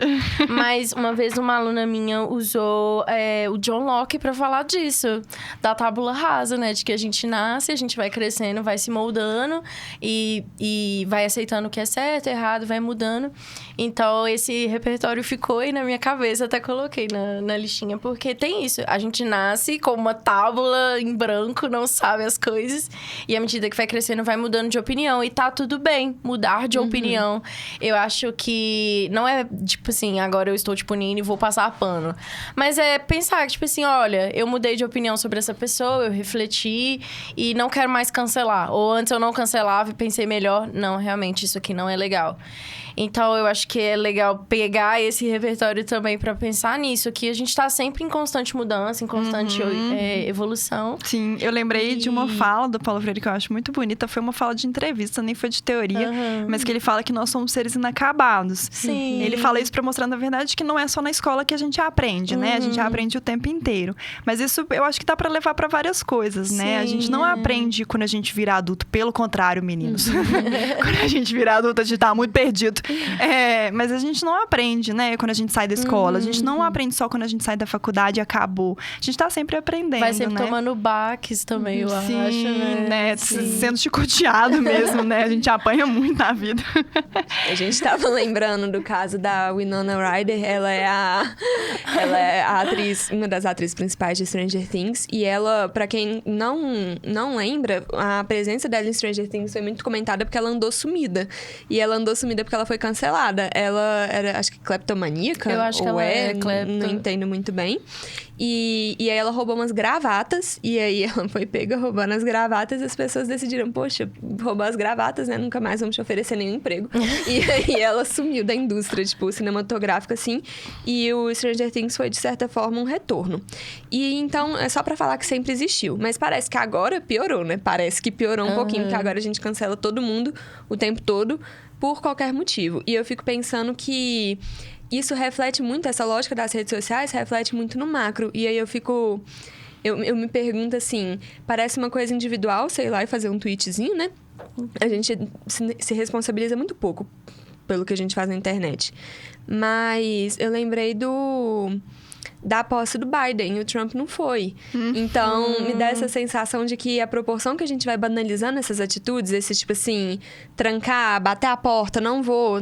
Speaker 3: Mas uma vez uma aluna minha usou o John Locke pra falar disso, da tábula rasa, né, de que a gente nasce, a gente vai crescendo, vai se moldando e vai aceitando o que é certo, errado, vai mudando. Então, esse repertório ficou aí na minha cabeça, até coloquei na listinha, porque tem isso, a gente nasce com uma tábula em branco, não sabe as coisas. E à medida que vai crescendo, vai mudando de opinião. E tá tudo bem mudar de opinião. Eu acho que não é, tipo assim, agora eu estou te punindo e vou passar pano. Mas é pensar que, tipo assim, olha, eu mudei de opinião sobre essa pessoa, eu refleti e não quero mais cancelar. Ou antes eu não cancelava e pensei melhor, não, realmente, isso aqui não é legal. Então, eu acho que é legal pegar esse repertório também pra pensar nisso, que a gente tá sempre em constante mudança, em constante evolução.
Speaker 1: Sim, eu lembrei de uma fala do Paulo Freire que eu acho muito bonita. Foi uma fala de entrevista, nem foi de teoria, mas que ele fala que nós somos seres inacabados.
Speaker 3: Sim.
Speaker 1: Ele fala isso pra mostrar, na verdade, que não é só na escola que a gente aprende, né? A gente aprende o tempo inteiro. Mas isso eu acho que dá pra levar pra várias coisas, né? A gente não aprende quando a gente vira adulto. Pelo contrário, meninos. Quando a gente vira adulto, a gente tá muito perdido. Mas a gente não aprende, né? Quando a gente sai da escola. A gente não aprende só quando a gente sai da faculdade e acabou. A gente tá sempre aprendendo,
Speaker 3: vai sempre
Speaker 1: né?
Speaker 3: tomando baques também, eu acho, né?
Speaker 1: Sendo chicoteado mesmo, né? A gente apanha muito na vida.
Speaker 2: A gente tava lembrando do caso da Winona Ryder. Ela é a atriz, uma das atrizes principais de Stranger Things. E ela, pra quem não lembra, a presença dela em Stranger Things foi muito comentada porque ela andou sumida. E ela andou sumida porque ela foi cancelada. Ela era, acho que, cleptomaníaca.
Speaker 3: Eu acho que ela é clepto.
Speaker 2: Não entendo muito bem. E aí ela roubou umas gravatas. E aí ela foi pega roubando as gravatas. E as pessoas decidiram, poxa, roubar as gravatas, né? Nunca mais vamos te oferecer nenhum emprego. E aí ela sumiu da indústria, tipo, cinematográfica, assim. E o Stranger Things foi, de certa forma, um retorno. E então, é só pra falar que sempre existiu. Mas parece que agora piorou, né? Parece que piorou um pouquinho, porque agora a gente cancela todo mundo o tempo todo por qualquer motivo. E eu fico pensando que isso reflete muito, essa lógica das redes sociais reflete muito no macro. E aí eu me pergunto assim, parece uma coisa individual, sei lá, e fazer um tweetzinho, né? A gente se responsabiliza muito pouco pelo que a gente faz na internet. Mas eu lembrei da posse do Biden, e o Trump não foi. Então, me dá essa sensação de que a proporção que a gente vai banalizando essas atitudes, esse tipo assim, trancar, bater a porta, não vou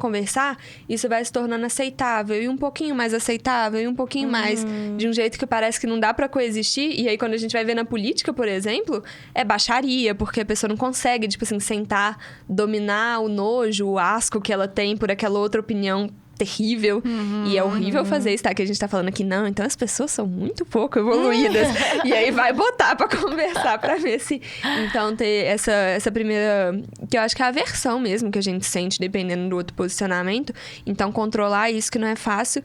Speaker 2: conversar, isso vai se tornando aceitável, e um pouquinho mais aceitável, e um pouquinho mais de um jeito que parece que não dá pra coexistir. E aí, quando a gente vai ver na política, por exemplo, é baixaria, porque a pessoa não consegue, tipo assim, sentar, dominar o nojo, o asco que ela tem por aquela outra opinião terrível. E é horrível fazer isso, tá? Que a gente tá falando aqui, não, então as pessoas são muito pouco evoluídas. E aí vai botar pra conversar pra ver se... Então, ter essa primeira... Que eu acho que é a aversão mesmo que a gente sente, dependendo do outro posicionamento. Então, controlar isso que não é fácil,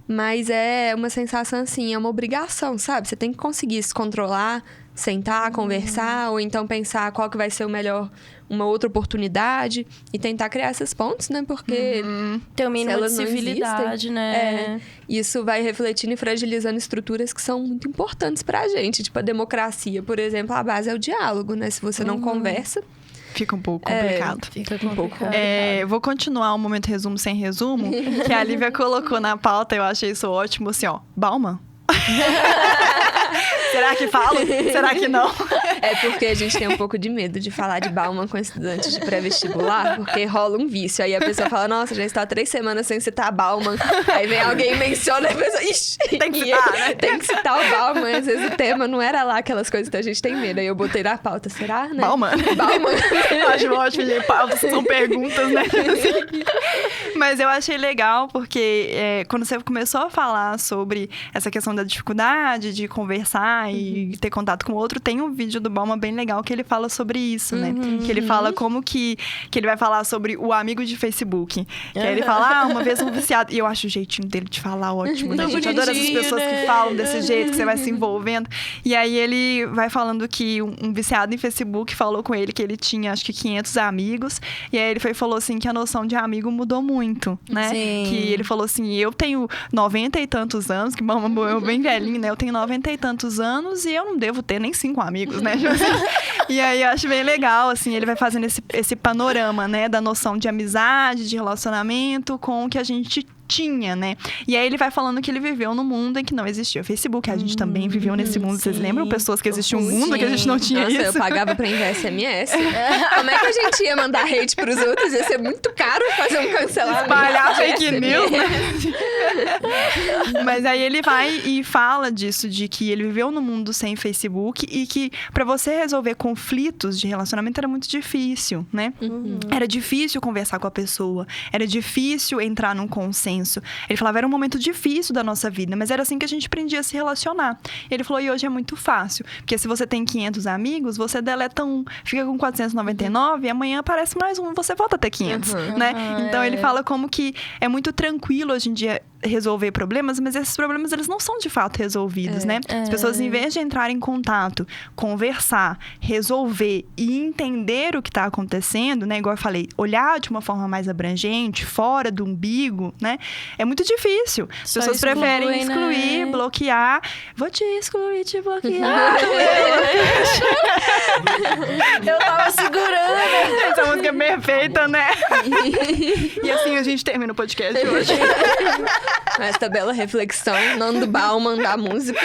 Speaker 2: mas é uma sensação assim, é uma obrigação, sabe? Você tem que conseguir se controlar, sentar, conversar, ou então pensar qual que vai ser uma outra oportunidade e tentar criar esses pontos, né? Porque
Speaker 3: ter o mínimo de civilidade, né?
Speaker 2: Isso vai refletindo e fragilizando estruturas que são muito importantes pra gente. Tipo, a democracia, por exemplo, a base é o diálogo, né? Se você não conversa...
Speaker 1: Fica um pouco complicado.
Speaker 3: Fica um pouco complicado.
Speaker 1: Vou continuar o momento resumo sem resumo, que a Lívia colocou na pauta, eu achei isso ótimo, assim, ó. Bauman? Será que fala? Será que não?
Speaker 2: É porque a gente tem um pouco de medo de falar de Bauman com estudantes de pré-vestibular, porque rola um vício. Aí a pessoa fala, nossa, já está há 3 semanas sem citar Bauman. Aí vem alguém e menciona, e a pessoa, ixi!
Speaker 1: Tem que citar, né?
Speaker 2: Tem que citar o Bauman. Às vezes o tema não era lá aquelas coisas que a gente tem medo. Aí eu botei na pauta, será, né?
Speaker 1: Bauman. Eu acho ótimo, gente. Pautas são perguntas, né? Mas eu achei legal, porque quando você começou a falar sobre essa questão da dificuldade de conversar e ter contato com o outro, tem um vídeo do Bauman bem legal que ele fala sobre isso, né? Que ele fala como que ele vai falar sobre o amigo de Facebook. Que aí ele fala, uma vez um viciado... E eu acho o jeitinho dele de falar ótimo, né? A gente adora essas pessoas que falam desse jeito, que você vai se envolvendo. E aí ele vai falando que um viciado em Facebook falou com ele que ele tinha, acho que 500 amigos. E aí ele falou assim que a noção de amigo mudou muito, né?
Speaker 3: Sim.
Speaker 1: Que ele falou assim, eu tenho 90 e tantos anos, que Bauman morreu bem velhinho, né? Eu tenho 90 e tantos anos, anos e eu não devo ter nem 5 amigos, né? E aí eu acho bem legal, assim, ele vai fazendo esse panorama, né? Da noção de amizade, de relacionamento com o que a gente tinha, né? E aí ele vai falando que ele viveu num mundo em que não existia o Facebook. A gente também viveu nesse mundo. Sim. Vocês lembram? Pessoas que existia um mundo que a gente não tinha.
Speaker 2: Nossa,
Speaker 1: isso.
Speaker 2: Eu pagava pra enviar SMS. Como é que a gente ia mandar hate pros outros? Ia ser muito caro fazer um cancelamento.
Speaker 1: Espalhar fake news, né? Mas aí ele vai e fala disso, de que ele viveu num mundo sem Facebook e que pra você resolver conflitos de relacionamento era muito difícil, né? Era difícil conversar com a pessoa. Era difícil entrar num consenso. Ele falava, era um momento difícil da nossa vida, mas era assim que a gente aprendia a se relacionar. Ele falou, e hoje é muito fácil, porque se você tem 500 amigos, você deleta um, fica com 499, e amanhã aparece mais um, você volta a ter 500, né? Então ele fala como que é muito tranquilo hoje em dia resolver problemas, mas esses problemas, eles não são de fato resolvidos, né? As pessoas, em vez de entrar em contato, conversar, resolver e entender o que está acontecendo, né? Igual eu falei, olhar de uma forma mais abrangente, fora do umbigo, né? É muito difícil. As pessoas preferem excluir, bloquear. Vou te excluir, te bloquear.
Speaker 3: Eu tava segurando.
Speaker 1: Essa música é perfeita, né? E assim a gente termina o podcast hoje.
Speaker 2: Esta bela reflexão, Nando Bauman da música.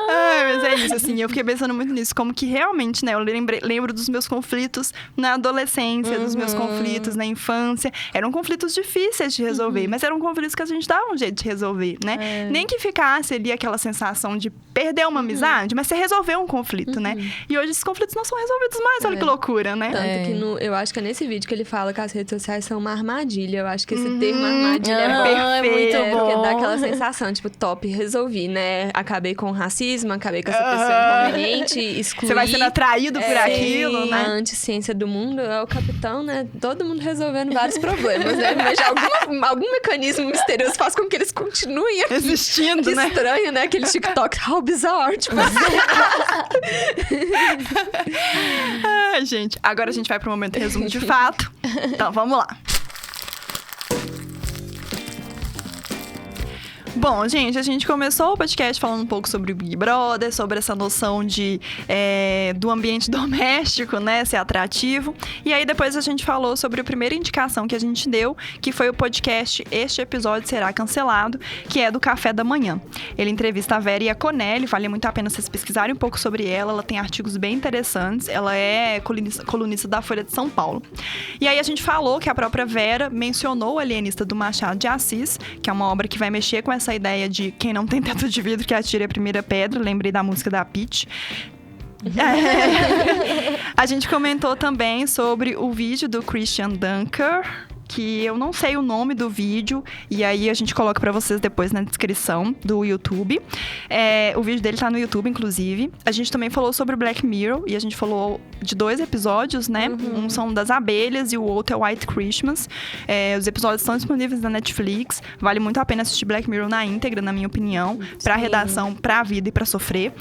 Speaker 1: Mas é isso, assim, eu fiquei pensando muito nisso, como que realmente, né, eu lembro dos meus conflitos na adolescência, dos meus conflitos na infância, eram conflitos difíceis de resolver, mas eram conflitos que a gente dava um jeito de resolver, né? Nem que ficasse ali aquela sensação de perder uma amizade, mas você resolveu um conflito, né? E hoje esses conflitos não são resolvidos mais, olha que loucura, né?
Speaker 2: Tanto que eu acho que é nesse vídeo que ele fala que as redes sociais são uma armadilha, eu acho que esse termo armadilha é perfeito,
Speaker 3: é muito bom.
Speaker 2: Porque dá aquela sensação, tipo, top, resolvi, né? Acabei com o racismo, acabei com essa pessoa inconveniente, excluí.
Speaker 1: Você vai sendo atraído por aquilo, né?
Speaker 2: A anticiência do mundo é o capitão, né? Todo mundo resolvendo vários problemas, né? Mas algum mecanismo misterioso faz com que eles continuem aqui.
Speaker 1: Existindo,
Speaker 2: que
Speaker 1: né?
Speaker 2: estranho, né? Aquele TikTok, how bizarre, tipo
Speaker 1: Ai, gente, agora a gente vai pro momento resumo de fato. Então, vamos lá. Bom, gente, a gente começou o podcast falando um pouco sobre o Big Brother, sobre essa noção do ambiente doméstico, né, ser atrativo. E aí depois a gente falou sobre a primeira indicação que a gente deu, que foi o podcast Este Episódio Será Cancelado, que é do Café da Manhã. Ele entrevista a Vera Iaconelli, vale muito a pena vocês pesquisarem um pouco sobre ela tem artigos bem interessantes, ela é colunista da Folha de São Paulo. E aí a gente falou que a própria Vera mencionou o Alienista do Machado de Assis, que é uma obra que vai mexer com essa ideia de quem não tem teto de vidro que atire a primeira pedra. Lembrei da música da Pitty. A gente comentou também sobre o vídeo do Christian Dunker, que eu não sei o nome do vídeo, e aí a gente coloca pra vocês depois na descrição do YouTube. O vídeo dele tá no YouTube, inclusive. A gente também falou sobre o Black Mirror, e a gente falou de 2 episódios, né? Um são das abelhas e o outro é White Christmas. Os episódios estão disponíveis na Netflix. Vale muito a pena assistir Black Mirror na íntegra, na minha opinião. Pra redação, pra vida e pra sofrer.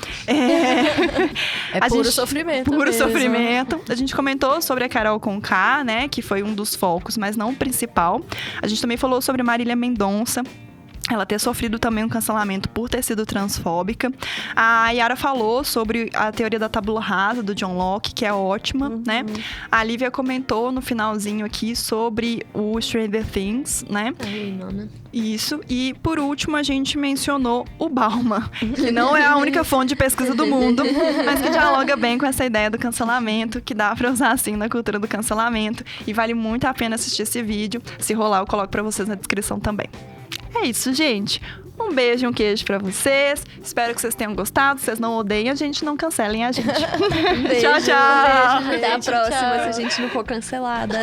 Speaker 3: Puro sofrimento.
Speaker 1: Puro
Speaker 3: mesmo.
Speaker 1: sofrimento. A gente comentou sobre a Carol Conká, né? Que foi um dos focos, mas não principal. A gente também falou sobre Marília Mendonça, ela ter sofrido também um cancelamento por ter sido transfóbica. A Yara falou sobre a teoria da tábula rasa do John Locke, que é ótima, né? A Lívia comentou no finalzinho aqui sobre o Stranger Things, né? Isso. E, por último, a gente mencionou o Bauman, que não é a única fonte de pesquisa do mundo, mas que dialoga bem com essa ideia do cancelamento, que dá pra usar, assim, na cultura do cancelamento. E vale muito a pena assistir esse vídeo. Se rolar, eu coloco pra vocês na descrição também. É isso, gente. Um beijo e um queijo pra vocês. Espero que vocês tenham gostado. Se vocês não odeiem a gente, não cancelem a gente.
Speaker 2: Beijo,
Speaker 1: tchau, tchau.
Speaker 2: Até a próxima, se a gente não for cancelada.